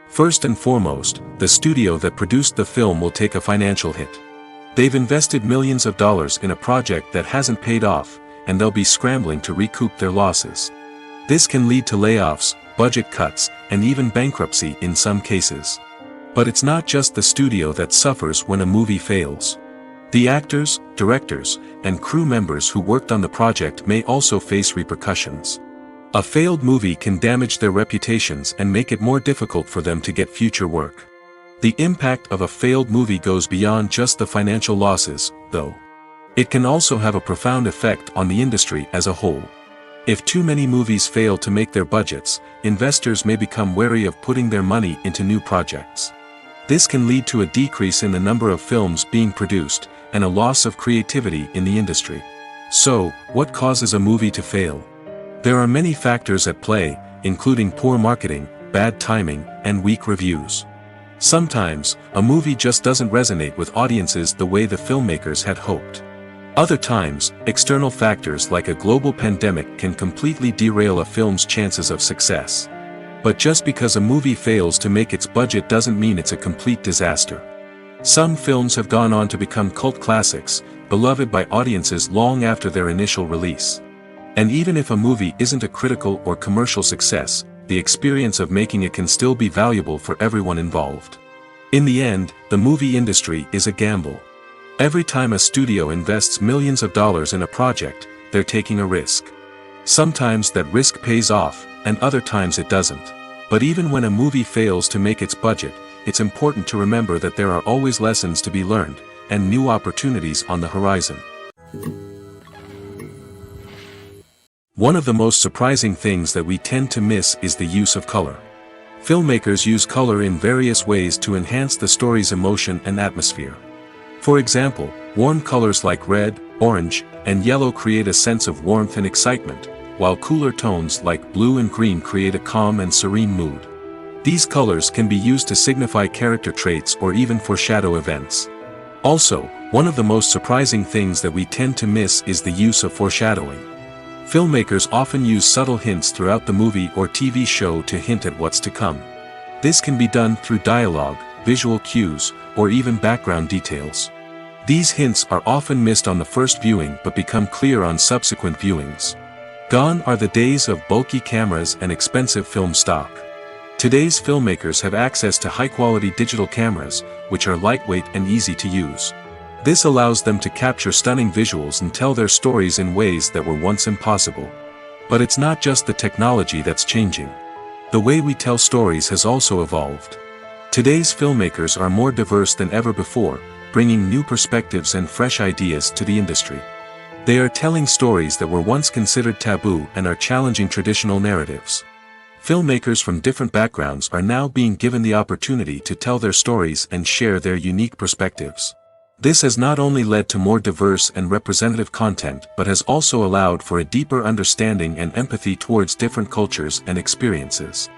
Speaker 1: First and foremost, the studio that produced the film will take a financial hit. They've invested millions of dollars in a project that hasn't paid off, and they'll be scrambling to recoup their losses. This can lead to layoffs, budget cuts, and even bankruptcy in some cases. But it's not just the studio that suffers when a movie fails. The actors, directors, and crew members who worked on the project may also face repercussions. A failed movie can damage their reputations and make it more difficult for them to get future work. The impact of a failed movie goes beyond just the financial losses, though. It can also have a profound effect on the industry as a whole. If too many movies fail to make their budgets, investors may become wary of putting their money into new projects. This can lead to a decrease in the number of films being produced, and a loss of creativity in the industry. So, what causes a movie to fail? There are many factors at play, including poor marketing, bad timing, and weak reviews. Sometimes, a movie just doesn't resonate with audiences the way the filmmakers had hoped. Other times, external factors like a global pandemic can completely derail a film's chances of success. But just because a movie fails to make its budget doesn't mean it's a complete disaster. Some films have gone on to become cult classics, beloved by audiences long after their initial release. And even if a movie isn't a critical or commercial success, the experience of making it can still be valuable for everyone involved. In the end, the movie industry is a gamble. Every time a studio invests millions of dollars in a project, they're taking a risk. Sometimes that risk pays off, and other times it doesn't. But even when a movie fails to make its budget, it's important to remember that there are always lessons to be learned, and new opportunities on the horizon. One of the most surprising things that we tend to miss is the use of color. Filmmakers use color in various ways to enhance the story's emotion and atmosphere. For example, warm colors like red, orange, and yellow create a sense of warmth and excitement, while cooler tones like blue and green create a calm and serene mood. These colors can be used to signify character traits or even foreshadow events. Also, one of the most surprising things that we tend to miss is the use of foreshadowing. Filmmakers often use subtle hints throughout the movie or TV show to hint at what's to come. This can be done through dialogue, visual cues, or even background details. These hints are often missed on the first viewing but become clear on subsequent viewings. Gone are the days of bulky cameras and expensive film stock. Today's filmmakers have access to high-quality digital cameras, which are lightweight and easy to use. This allows them to capture stunning visuals and tell their stories in ways that were once impossible. But it's not just the technology that's changing. The way we tell stories has also evolved. Today's filmmakers are more diverse than ever before, bringing new perspectives and fresh ideas to the industry. They are telling stories that were once considered taboo and are challenging traditional narratives. Filmmakers from different backgrounds are now being given the opportunity to tell their stories and share their unique perspectives. This has not only led to more diverse and representative content but has also allowed for a deeper understanding and empathy towards different cultures and experiences.